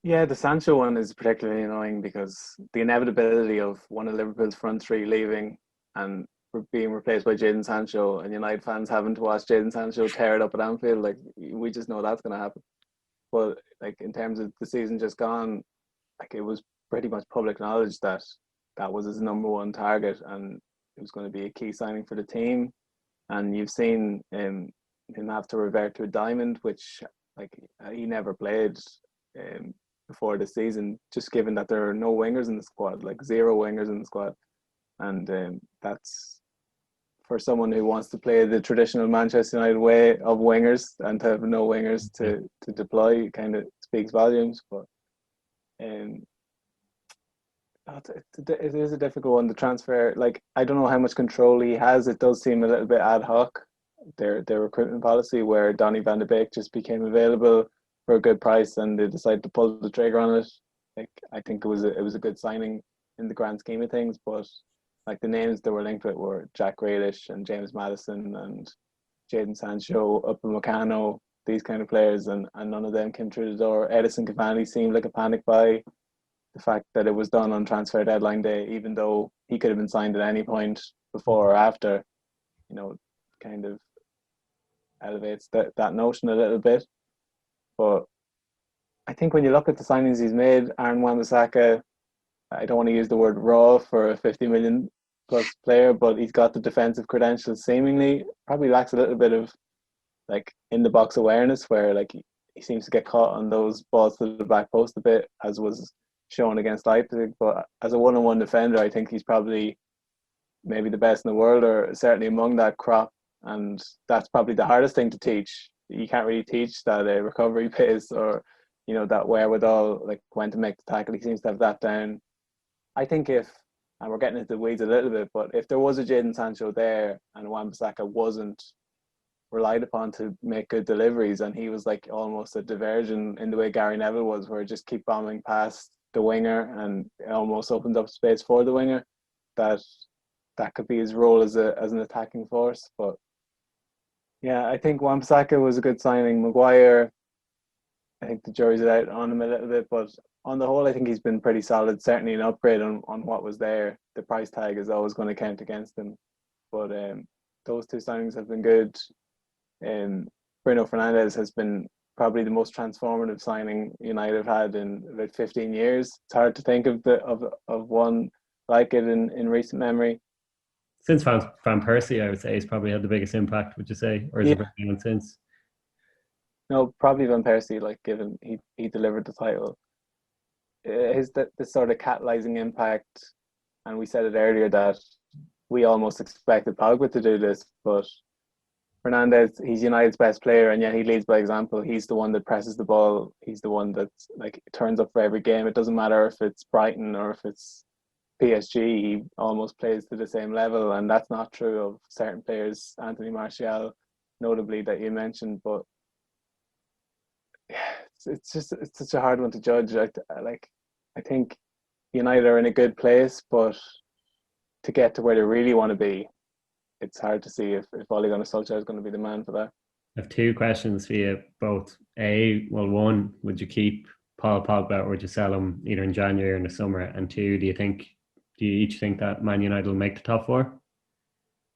Yeah, the Sancho one is particularly annoying because the inevitability of one of Liverpool's front three leaving and being replaced by Jadon Sancho, and United fans having to watch Jadon Sancho tear it up at Anfield, like we just know that's going to happen. But like in terms of the season just gone, like it was pretty much public knowledge that was his number one target, and it was going to be a key signing for the team. And you've seen him have to revert to a diamond, which like he never played before the season, just given that there are no wingers in the squad, like zero wingers in the squad. And that's for someone who wants to play the traditional Manchester United way of wingers and to have no wingers to deploy, kind of speaks volumes. But it is a difficult one to transfer. Like I don't know how much control he has. It does seem a little bit ad hoc, their recruitment policy, where Donny van de Beek just became available for a good price and they decided to pull the trigger on it. Like I think it was a good signing in the grand scheme of things, but like the names that were linked with were Jack Grealish and James Maddison and Jadon Sancho, Upamecano, these kind of players, and none of them came through the door. Edison Cavani seemed like a panic buy. The fact that it was done on transfer deadline day, even though he could have been signed at any point before or after, kind of elevates that notion a little bit. But I think when you look at the signings he's made, Aaron Wan-Bissaka, I don't want to use the word raw for a 50 million plus player, but he's got the defensive credentials seemingly. Probably lacks a little bit of like in the box awareness where like he seems to get caught on those balls to the back post a bit, as was shown against Leipzig. But as a one-on-one defender, I think he's probably maybe the best in the world, or certainly among that crop. And that's probably the hardest thing to teach. You can't really teach that recovery pace or that wherewithal, like when to make the tackle. He seems to have that down. I think and we're getting into the weeds a little bit, but if there was a Jadon Sancho there and Wan-Bissaka wasn't relied upon to make good deliveries, and he was like almost a diversion in the way Gary Neville was, where just keep bombing past the winger and it almost opened up space for the winger, that could be his role as an attacking force. But yeah, I think Wan-Bissaka was a good signing. Maguire, I think the jury's out on him a little bit, but on the whole, I think he's been pretty solid. Certainly an upgrade on what was there. The price tag is always going to count against him. But those two signings have been good. Bruno Fernandes has been probably the most transformative signing United have had in about 15 years. It's hard to think of one like it in recent memory. Since Van Persie, I would say, he's probably had the biggest impact, would you say? Or is there anyone since? No, probably Van Persie. Like, given he delivered the title, his the sort of catalyzing impact, and we said it earlier that we almost expected Pogba to do this, but Fernandez, he's United's best player, and yet he leads by example. He's the one that presses the ball. He's the one that like turns up for every game. It doesn't matter if it's Brighton or if it's PSG. He almost plays to the same level, and that's not true of certain players. Anthony Martial, notably, that you mentioned, but it's just it's such a hard one to judge. I think United are in a good place, but to get to where they really want to be, it's hard to see if Ole Gunnar Solskjaer is going to be the man for that. I have two questions for you both. One, would you keep Paul Pogba or would you sell him either in January or in the summer? And two, do you each think that Man United will make the top four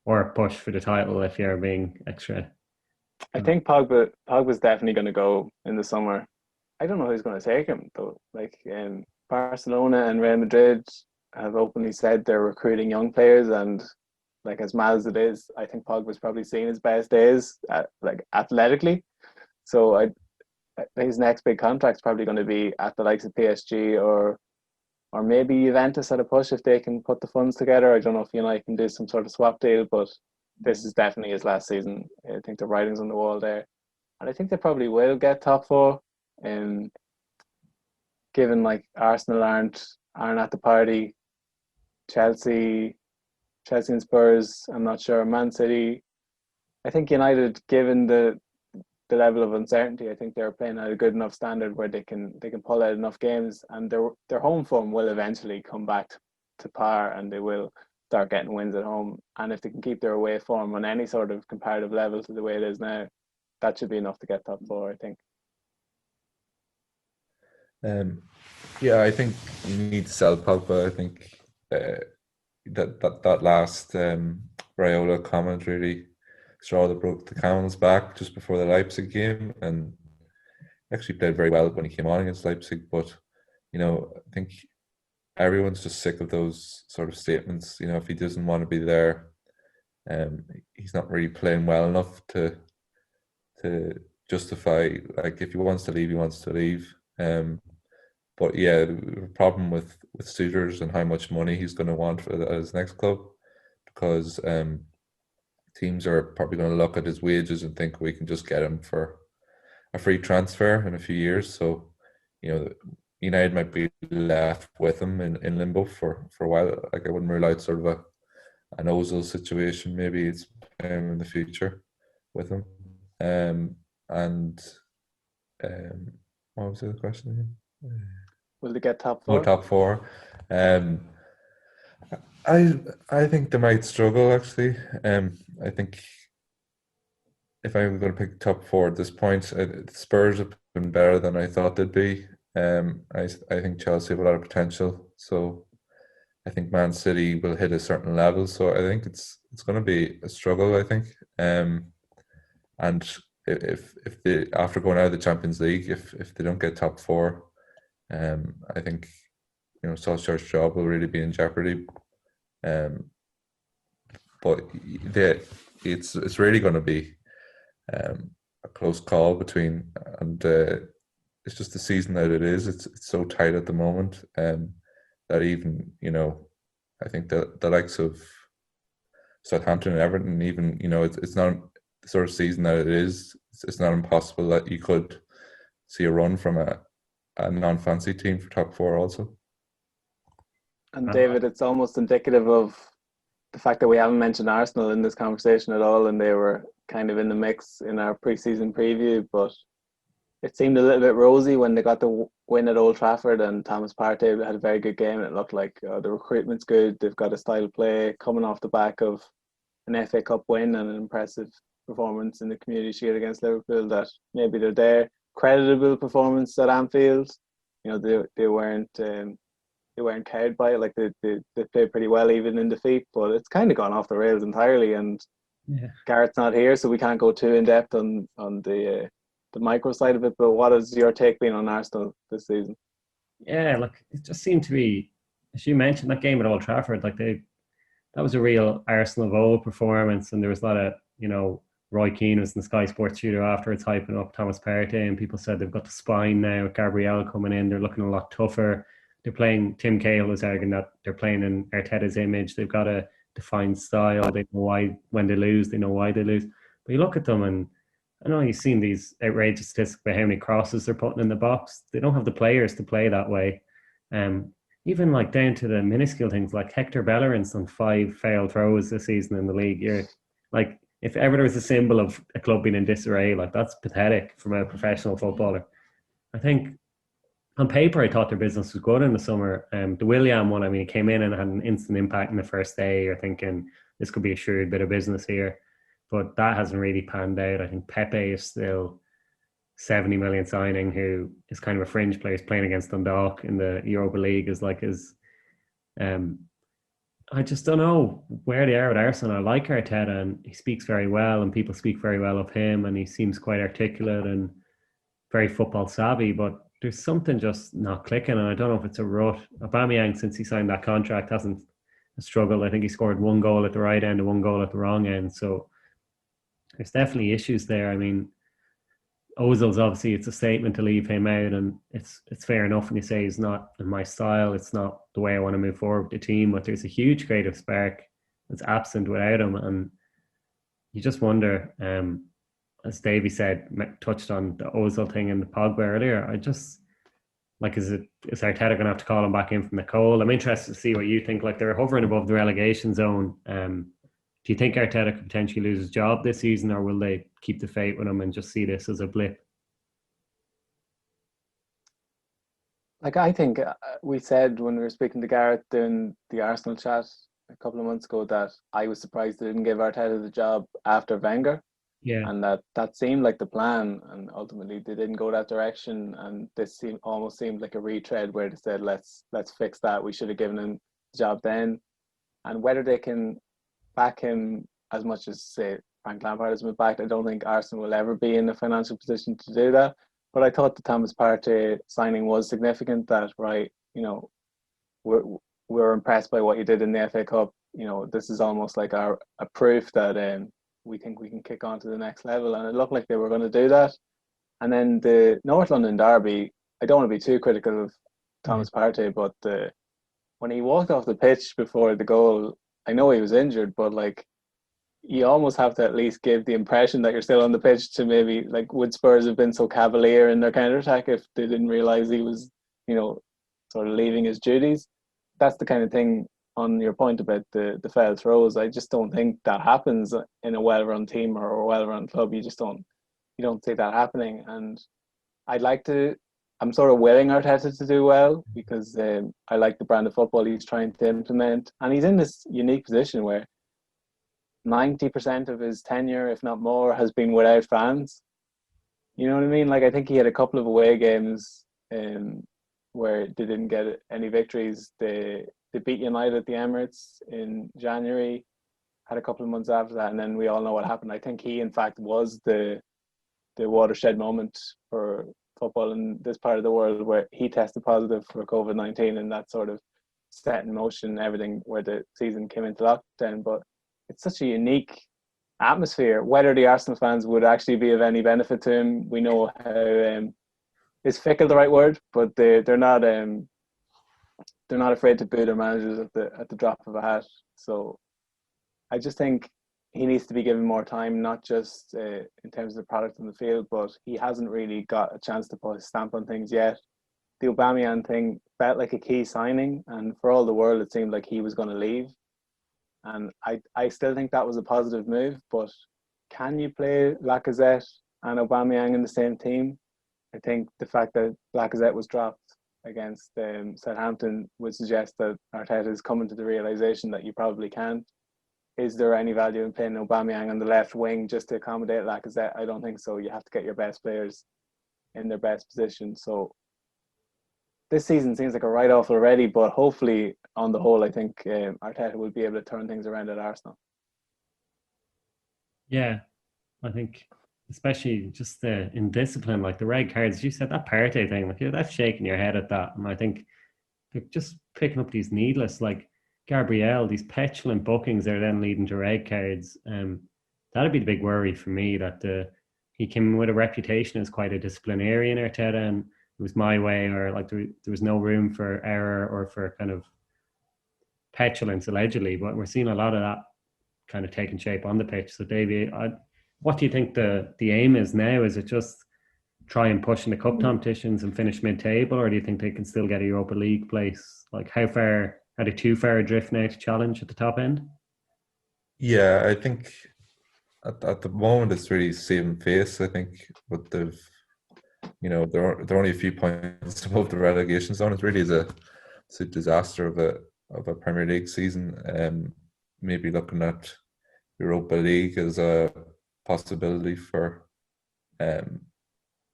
or push for the title if you're being extra? I think Pogba's definitely going to go in the summer. I don't know who's going to take him though. Like Barcelona and Real Madrid have openly said they're recruiting young players, and like as mad as it is, I think Pogba's probably seen his best days like athletically. So his next big contract's probably going to be at the likes of PSG or maybe Juventus at a push if they can put the funds together. I don't know if United can do some sort of swap deal, but this is definitely his last season. I think the writing's on the wall there, and I think they probably will get top four. Given like Arsenal aren't at the party, Chelsea and Spurs, I'm not sure. Man City, I think United, given the level of uncertainty, I think they're playing at a good enough standard where they can pull out enough games, and their home form will eventually come back to par, and they will start getting wins at home. And if they can keep their away form on any sort of comparative level to the way it is now, that should be enough to get top four, I think. Yeah, I think you need to sell Pogba. I think that last Raiola comment really straw that broke the camel's back just before the Leipzig game, and actually played very well when he came on against Leipzig. But I think everyone's just sick of those sort of statements. If he doesn't want to be there, he's not really playing well enough to justify. Like, if he wants to leave, he wants to leave. But yeah, the problem with Souters and how much money he's going to want for his next club, because teams are probably going to look at his wages and think we can just get him for a free transfer in a few years. So, United might be left with him in limbo for a while. Like, I wouldn't rule out sort of an Ozil situation. Maybe it's in the future with him. What was the other question again? Will they get top four? Oh, top four. I think they might struggle, actually. I think if I'm going to pick top four at this point, Spurs have been better than I thought they'd be. I think Chelsea have a lot of potential. So I think Man City will hit a certain level. So I think it's going to be a struggle, I think. And if they, after going out of the Champions League, if they don't get top four, I think Solskjaer's job will really be in jeopardy. But it's really going to be a close call between, and it's just the season that it is. It's so tight at the moment that even I think the likes of Southampton and Everton, even it's not the sort of season that it is. It's not impossible that you could see a run from a non-fancy team for top four also. And David, it's almost indicative of the fact that we haven't mentioned Arsenal in this conversation at all, and they were kind of in the mix in our pre-season preview, but it seemed a little bit rosy when they got the win at Old Trafford, and Thomas Partey had a very good game. It looked like the recruitment's good. They've got a style of play coming off the back of an FA Cup win and an impressive performance in the Community Shield against Liverpool, that maybe they're there. Creditable performance at Anfield. They weren't cowed by it. Like they played pretty well even in defeat, but it's kind of gone off the rails entirely. And Garrett's not here, so we can't go too in depth on the micro side of it. But what has your take been on Arsenal this season? Yeah, look, it just seemed to be, as you mentioned, that game at Old Trafford, like that was a real Arsenal of old performance, and there was a lot of Roy Keane was in the Sky Sports studio afterwards hyping up Thomas Partey, and people said they've got the spine now with Gabriel coming in. They're looking a lot tougher. They're playing, Tim Cahill was arguing that they're playing in Arteta's image. They've got a defined style. They know why, when they lose, they know why they lose. But you look at them, and I know you've seen these outrageous statistics about how many crosses they're putting in the box. They don't have the players to play that way. Even like down to the minuscule things, like Hector Bellerin's done 5 failed throws this season in the league. You're like, if ever there was a symbol of a club being in disarray, like that's pathetic from a professional footballer. I think on paper, I thought their business was good in the summer. The Willian one, I mean, he came in and had an instant impact in the first day. You're thinking this could be a sure bit of business here, but that hasn't really panned out. I think Pepe is still 70 million signing, who is kind of a fringe player, playing against Dundalk in the Europa League, is like his. I just don't know where they are with Arsenal. I like Arteta, and he speaks very well, and people speak very well of him, and he seems quite articulate and very football savvy, but there's something just not clicking, and I don't know if it's a rut. Aubameyang, since he signed that contract, hasn't struggled. I think he scored 1 goal at the right end and 1 goal at the wrong end, so there's definitely issues there. I mean, Ozil's obviously, it's a statement to leave him out, and it's fair enough when you say he's not in my style, it's not the way I want to move forward with the team, but there's a huge creative spark that's absent without him, and you just wonder, as Davy said, touched on the Ozil thing and the Pogba earlier, I just, like, is Arteta going to have to call him back in from the cold? I'm interested to see what you think. Like, they're hovering above the relegation zone. Do you think Arteta could potentially lose his job this season, or will they keep the faith with him and just see this as a blip? Like, I think we said when we were speaking to Gareth in the Arsenal chat a couple of months ago that I was surprised they didn't give Arteta the job after Wenger. Yeah. And that seemed like the plan, and ultimately they didn't go that direction, and this almost seemed like a retread where they said, let's fix that. We should have given him the job then. And whether they can back him as much as, say, Frank Lampard has been backed, I don't think Arsenal will ever be in a financial position to do that. But I thought the Thomas Partey signing was significant, that, right, you know, we're impressed by what you did in the FA Cup. You know, this is almost like a proof that we think we can kick on to the next level, and it looked like they were going to do that. And then the North London derby, I don't want to be too critical of Thomas Partey, but when he walked off the pitch before the goal, I know he was injured, but like, you almost have to at least give the impression that you're still on the pitch to maybe, like, would Spurs have been so cavalier in their counter-attack if they didn't realise he was, you know, sort of leaving his duties? That's the kind of thing, on your point about the failed throws, I just don't think that happens in a well-run team or a well-run club. You don't see that happening. And I'm sort of willing Arteta to do well, because I like the brand of football he's trying to implement. And he's in this unique position where 90% of his tenure, if not more, has been without fans. You know what I mean? Like, I think he had a couple of away games where they didn't get any victories. They beat United at the Emirates in January, had a couple of months after that, and then we all know what happened. I think he, in fact, was the watershed moment for football in this part of the world, where he tested positive for COVID-19, and that sort of set in motion everything where the season came into lockdown. But it's such a unique atmosphere. Whether the Arsenal fans would actually be of any benefit to him, we know how is fickle the right word, but they're not afraid to boo their managers at the drop of a hat. So I just think he needs to be given more time, not just in terms of the product on the field, but he hasn't really got a chance to put his stamp on things yet. The Aubameyang thing felt like a key signing, and for all the world it seemed like he was going to leave. And I still think that was a positive move, but can you play Lacazette and Aubameyang in the same team? I think the fact that Lacazette was dropped against Southampton would suggest that Arteta is coming to the realisation that you probably can't. Is there any value in playing Aubameyang on the left wing just to accommodate Lacazette? I don't think so. You have to get your best players in their best position. So this season seems like a write-off already, but hopefully, on the whole, I think Arteta will be able to turn things around at Arsenal. Yeah, I think especially just the indiscipline, like the red cards. You said that Partey thing, like, that's shaking your head at that. And I think they're just picking up these needless, like Gabriel, these petulant bookings are then leading to red cards. that'd be the big worry for me, that he came with a reputation as quite a disciplinarian, Arteta, and it was my way, or like there was no room for error or for kind of petulance, allegedly. But we're seeing a lot of that kind of taking shape on the pitch. So, Davey, what do you think the aim is now? Is it just try and push in the cup competitions and finish mid-table, or do you think they can still get a Europa League place? Like, how far are they too far adrift now to challenge at the top end? Yeah, I think at the moment it's really saving face. I think, but they've, they're only a few points above the relegation zone. It really is it's a disaster of a Premier League season. Maybe looking at Europa League as a possibility for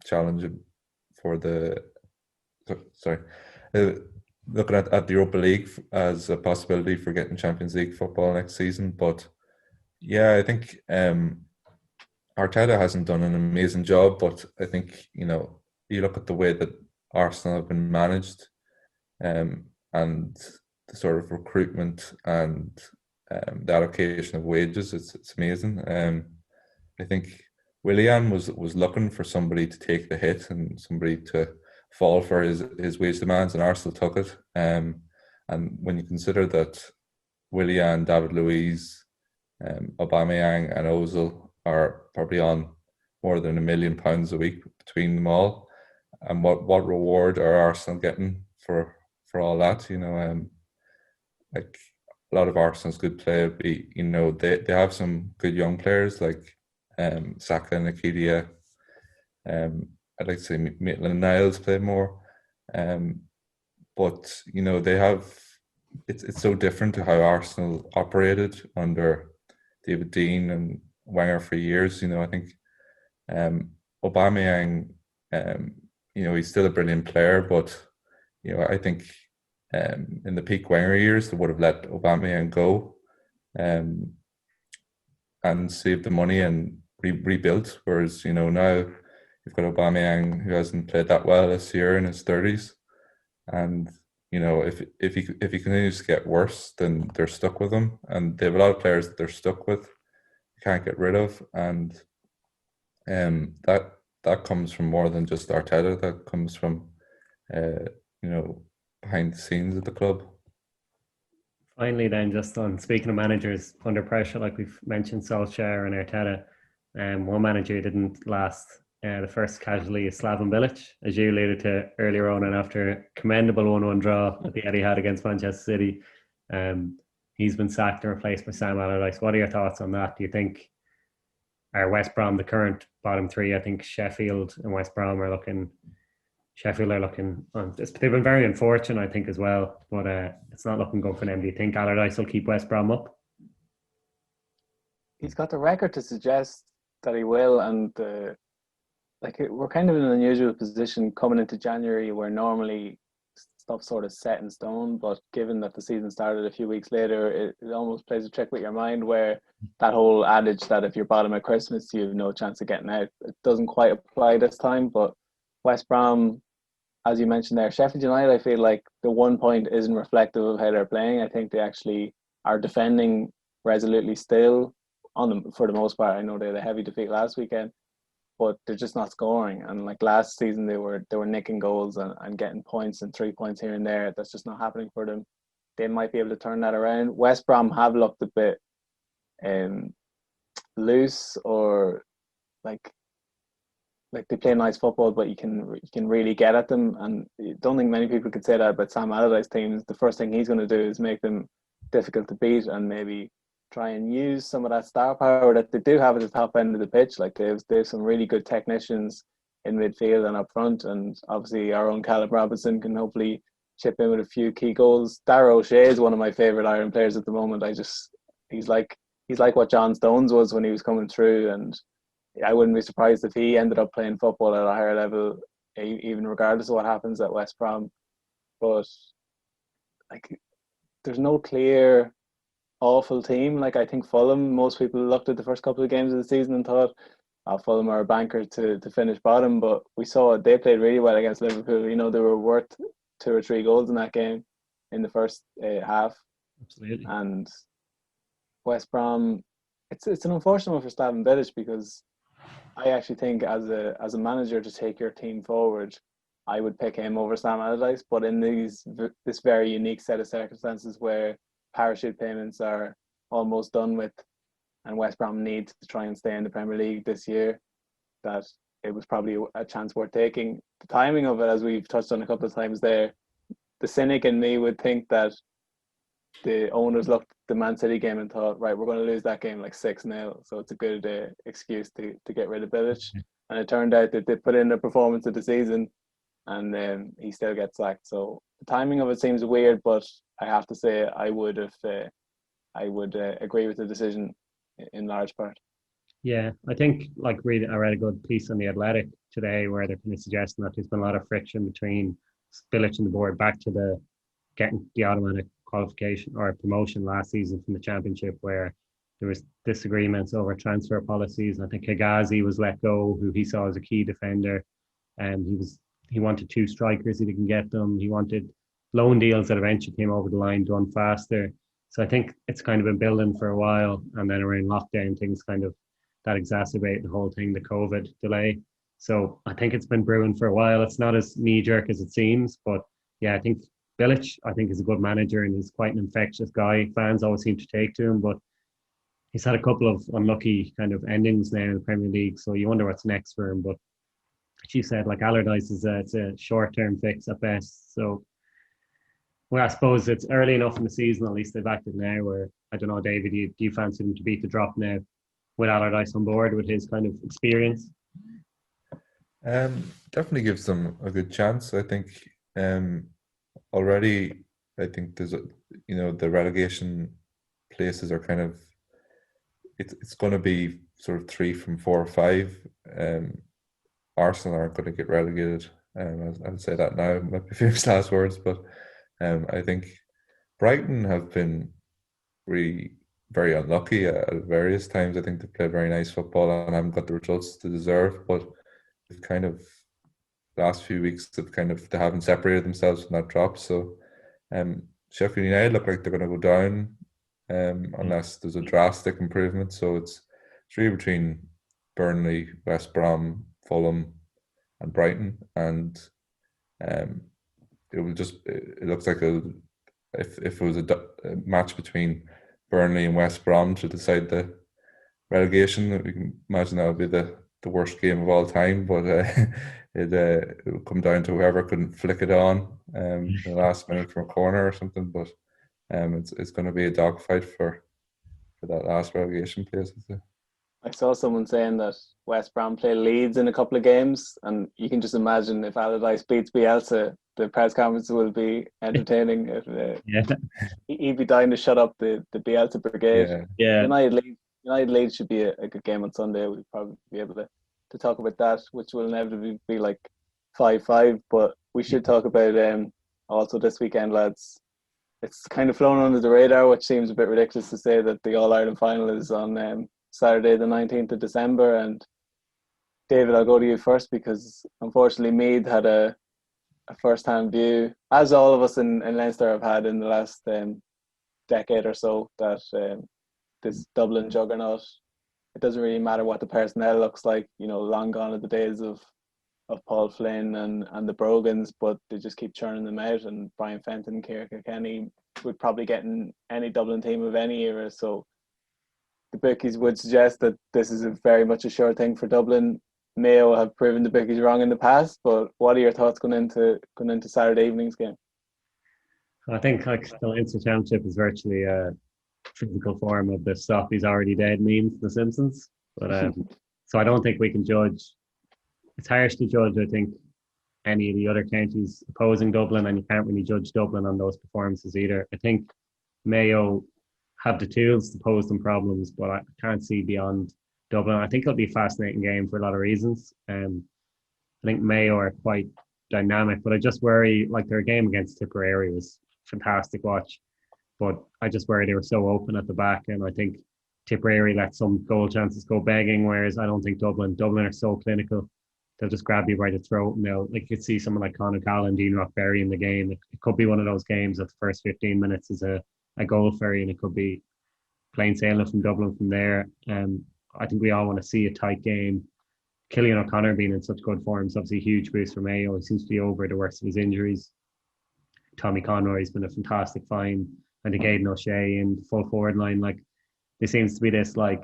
challenging for looking at the Europa League as a possibility for getting Champions League football next season. But yeah, I think Arteta hasn't done an amazing job, but I think, you look at the way that Arsenal have been managed, and the sort of recruitment and the allocation of wages, it's amazing. I think Willian was looking for somebody to take the hit and somebody to fall for his wage demands, and Arsenal took it. And when you consider that Willian, David Luiz, Aubameyang and Ozil are probably on more than £1 million a week between them all, and what reward are Arsenal getting for all that? Like a lot of Arsenal's good play would be, they have some good young players like Saka and Nketiah. I'd like to say Maitland-Niles play more, but they have. It's so different to how Arsenal operated under David Dean and Wenger for years. I think Aubameyang, he's still a brilliant player, but I think in the peak Wenger years they would have let Aubameyang go and saved the money and rebuilt. Whereas now you've got Aubameyang, who hasn't played that well this year, in his 30s, and if he continues to get worse, then they're stuck with him, and they have a lot of players that they're stuck with, can't get rid of, and that comes from more than just Arteta. That comes from behind the scenes at the club. Finally, then, just on speaking of managers under pressure, like we've mentioned, Solskjaer and Arteta, one manager didn't last. The first casualty is Slaven Bilic, as you alluded to earlier on, and after a commendable 1-1 draw that the Etihad against Manchester City, he's been sacked and replaced by Sam Allardyce. What are your thoughts on that? Do you think are West Brom the current bottom three? I think Sheffield and West Brom are looking. Sheffield are looking on. They've been very unfortunate, I think, as well, but it's not looking good for them. Do you think Allardyce will keep West Brom up? He's got the record to suggest that he will, and we're kind of in an unusual position coming into January where normally stuff's sort of set in stone, but given that the season started a few weeks later, it almost plays a trick with your mind, where that whole adage that if you're bottom at Christmas you have no chance of getting out, it doesn't quite apply this time. But West Brom, as you mentioned there, Sheffield United, I feel like the 1 point isn't reflective of how they're playing. I think they actually are defending resolutely still for the most part. I know they had a heavy defeat last weekend, but they're just not scoring. And like last season, they were nicking goals and getting points and 3 points here and there. That's just not happening for them. They might be able to turn that around. West Brom have looked a bit loose, or like they play nice football, but you can really get at them. And I don't think many people could say that about Sam Allardyce teams. The first thing he's going to do is make them difficult to beat, and maybe try and use some of that star power that they do have at the top end of the pitch. Like they have some really good technicians in midfield and up front, and obviously our own Callum Robinson can hopefully chip in with a few key goals. Darragh O'Shea is one of my favourite Ireland players at the moment. He's like what John Stones was when he was coming through, and I wouldn't be surprised if he ended up playing football at a higher level, even regardless of what happens at West Brom. But like, there's no clear awful team. Like I think Fulham, most people looked at the first couple of games of the season and thought, Fulham are a banker to finish bottom, but we saw they played really well against Liverpool. They were worth 2 or 3 goals in that game in the first half. Absolutely. And West Brom, it's an unfortunate one for Slaven Bilic, because I actually think as a manager to take your team forward, I would pick him over Sam Allardyce. But in this very unique set of circumstances where parachute payments are almost done with, and West Brom need to try and stay in the Premier League this year, that it was probably a chance worth taking. The timing of it, as we've touched on a couple of times there, the cynic in me would think that the owners looked at the Man City game and thought, right, we're going to lose that game like 6-0, so it's a good excuse to get rid of Bilic. And it turned out that they put in a performance of the season, and he still gets sacked. So the timing of it seems weird, but I have to say I would agree with the decision in large part. Yeah, I think I read a good piece on The Athletic today where they're kind of suggesting that there's been a lot of friction between Bilic and the board back to the getting the automatic qualification or promotion last season from the Championship, where there was disagreements over transfer policies. I think Higazi was let go, who he saw as a key defender, and he wanted 2 strikers, he didn't get them. He wanted loan deals that eventually came over the line done faster. So I think it's kind of been building for a while, and then around lockdown things kind of that exacerbate the whole thing, the COVID delay. So I think it's been brewing for a while. It's not as knee-jerk as it seems, but yeah, I think Bilic, is a good manager, and he's quite an infectious guy. Fans always seem to take to him, but he's had a couple of unlucky kind of endings now in the Premier League, so you wonder what's next for him. But as you said, like Allardyce it's a short-term fix at best. So, well, I suppose it's early enough in the season, at least they've acted now, where, I don't know, David, do you fancy him to beat the drop now with Allardyce on board, with his kind of experience? Definitely gives them a good chance. I think already, I think there's the relegation places are kind of, it's going to be sort of 3 from 4 or 5. Arsenal aren't going to get relegated. I'll say that now, might be famous last words, but I think Brighton have been really very unlucky at various times. I think they've played very nice football and haven't got the results to deserve, but they've kind of, last few weeks, they haven't separated themselves from that drop. So Sheffield United look like they're going to go down unless there's a drastic improvement. So it's 3 between Burnley, West Brom, Fulham and Brighton, and it looks like if it was a match between Burnley and West Brom to decide the relegation, we can imagine that would be the worst game of all time, but it would come down to whoever couldn't flick it on in the last minute from a corner or something. But it's going to be a dogfight for that last relegation place. I saw someone saying that West Brom play Leeds in a couple of games, and you can just imagine if Allardyce beats Bielsa, the press conference will be entertaining. He'd be dying to shut up the Bielsa brigade. Yeah. United Leeds should be a good game on Sunday. We'll probably be able to talk about that, which will inevitably be like 5-5. But we should talk about also this weekend, lads. It's kind of flown under the radar, which seems a bit ridiculous to say, that the All-Ireland final is on Saturday the 19th of December. And David, I'll go to you first, because unfortunately Meath had a first-hand view, as all of us in Leinster have had in the last decade or so, that this Dublin juggernaut, it doesn't really matter what the personnel looks like, long gone are the days of Paul Flynn and the Brogans, but they just keep churning them out, and Brian Fenton, Ciara Kilkenny would probably get in any Dublin team of any era. So the bookies would suggest that this is very much a sure thing for Dublin. Mayo have proven the bookies wrong in the past, but what are your thoughts going into Saturday evening's game? I think the Leinster Championship is virtually a physical form of the "stuff he's already dead" meme from The Simpsons. But so I don't think we can judge. It's harsh to judge, I think, any of the other counties opposing Dublin, and you can't really judge Dublin on those performances either. I think Mayo have the tools to pose them problems, but I can't see beyond Dublin. I think it'll be a fascinating game for a lot of reasons. I think Mayo are quite dynamic, but I just worry, like their game against Tipperary was fantastic watch, but I just worry they were so open at the back, and I think Tipperary let some goal chances go begging, whereas I don't think Dublin are so clinical. They'll just grab you by the throat, and you could see someone like Conor Callan, Dean Rockberry in the game. It could be one of those games that the first 15 minutes is a goal ferry, and it could be plain sailing from Dublin from there. I think we all want to see a tight game. Cillian O'Connor being in such good form is obviously a huge boost for Mayo. He seems to be over the worst of his injuries. Tommy Conroy's been a fantastic find. I think Aidan O'Shea in the full forward line. Like, there seems to be this like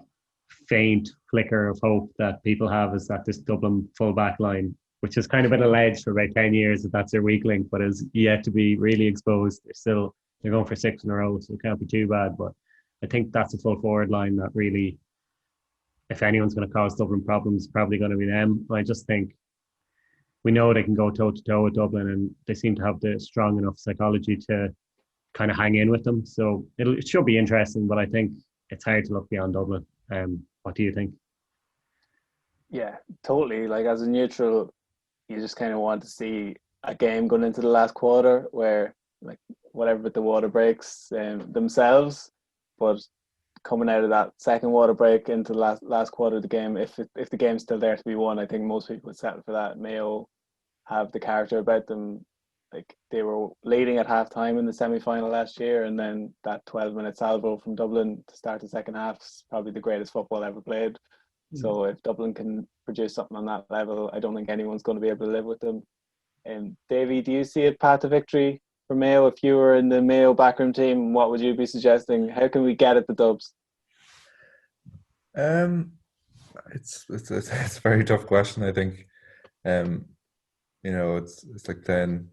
faint flicker of hope that people have, is that this Dublin full back line, which has kind of been alleged for about 10 years that that's their weak link, but is yet to be really exposed. They're going for 6 in a row, so it can't be too bad. But I think that's a full forward line that really, if anyone's going to cause Dublin problems, probably going to be them. I just think we know they can go toe to toe with Dublin, and they seem to have the strong enough psychology to kind of hang in with them. So it should be interesting, but I think it's hard to look beyond Dublin. What do you think? Yeah, totally. Like, as a neutral, you just kind of want to see a game going into the last quarter where, like, whatever with the water breaks themselves, but coming out of that second water break into the last quarter of the game, if the game's still there to be won, I think most people would settle for that. Mayo have the character about them. Like, they were leading at half time in the semi-final last year, and then that 12-minute salvo from Dublin to start the second half is probably the greatest football ever played. So if Dublin can produce something on that level, I don't think anyone's going to be able to live with them. Davy, do you see a path to victory for Mayo? If you were in the Mayo backroom team, what would you be suggesting? How can we get at the Dubs? It's a very tough question. I think, it's like then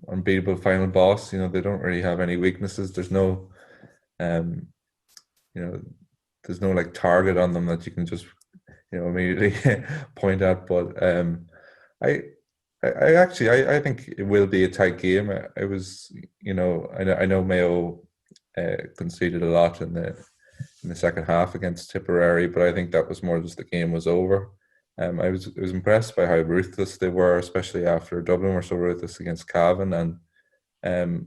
unbeatable final boss. They don't really have any weaknesses. There's no, there's no like target on them that you can just, immediately point at. But I think it will be a tight game. I know Mayo conceded a lot in the second half against Tipperary, but I think that was more just the game was over. I was impressed by how ruthless they were, especially after Dublin were so ruthless against Cavan, and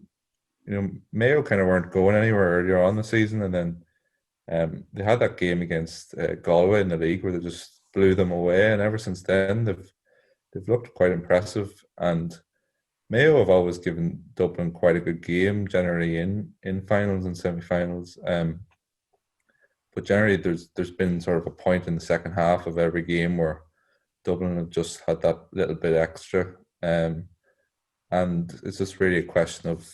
Mayo kind of weren't going anywhere earlier on the season, and then they had that game against Galway in the league where they just blew them away, and ever since then they've looked quite impressive. And Mayo have always given Dublin quite a good game, generally in finals and semi-finals. But generally, there's been sort of a point in the second half of every game where Dublin have just had that little bit extra, and it's just really a question of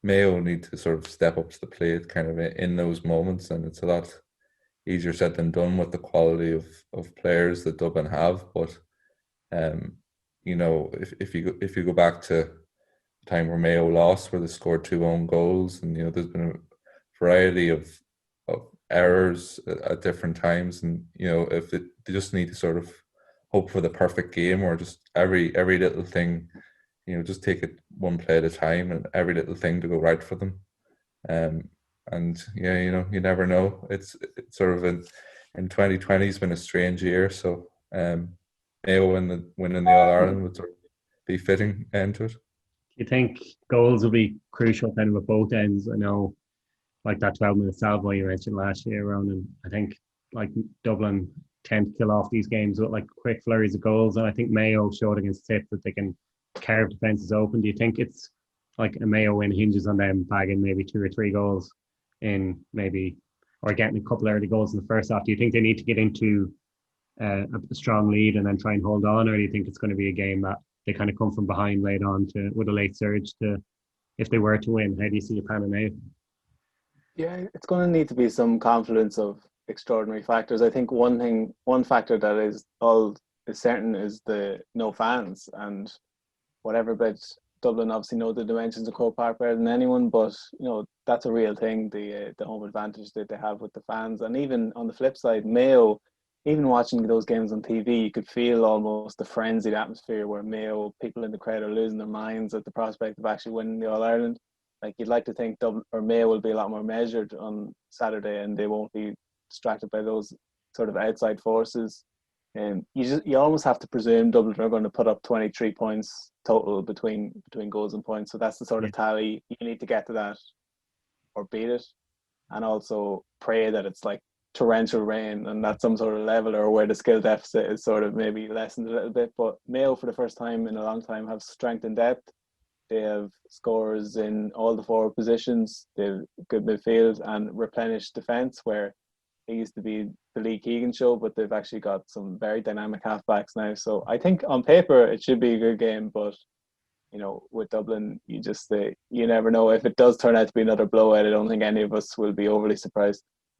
Mayo need to sort of step up to the plate kind of in those moments, and it's a lot easier said than done with the quality of players that Dublin have. But if you go back to the time where Mayo lost, where they scored 2 own goals, and there's been a variety of errors at different times, and if they just need to sort of hope for the perfect game, or just every little thing, just take it one play at a time, and every little thing to go right for them. And yeah, you never know. It's sort of in 2020 has been a strange year, so Mayo winning the All-Ireland would sort of be fitting end to it. Do you think goals will be crucial kind of at both ends? I know, like that 12-minute salvo you mentioned last year, Ronan, I think like Dublin tend to kill off these games with like quick flurries of goals, and I think Mayo showed against Tip that they can carve defences open. Do you think it's like a Mayo win hinges on them bagging maybe 2 or 3 goals in maybe, or getting a couple early goals in the first half? Do you think they need to get into a strong lead and then try and hold on, or do you think it's going to be a game that they kind of come from behind late on to with a late surge to, if they were to win? How do you see it panning out? Yeah, it's going to need to be some confluence of extraordinary factors. I think one factor that is certain is the no fans, and whatever about Dublin obviously know the dimensions of Croke Park better than anyone, but that's a real thing, the home advantage that they have with the fans. And even on the flip side, Mayo, even watching those games on TV, you could feel almost the frenzied atmosphere where Mayo people in the crowd are losing their minds at the prospect of actually winning the All-Ireland. Like, you'd like to think Dublin or Mayo will be a lot more measured on Saturday, and they won't be distracted by those sort of outside forces. And you almost have to presume Dublin are going to put up 23 points total between goals and points. So that's the sort of tally. You need to get to that or beat it, and also pray that it's like torrential rain and at some sort of level, or where the skill deficit is sort of maybe lessened a little bit. But Mayo, for the first time in a long time, have strength and depth. They have scorers in all the forward positions. They've good midfield and replenished defence, where it used to be the Lee Keegan show, but they've actually got some very dynamic halfbacks now. So I think on paper it should be a good game, but with Dublin, you never know. If it does turn out to be another blowout, I don't think any of us will be overly surprised.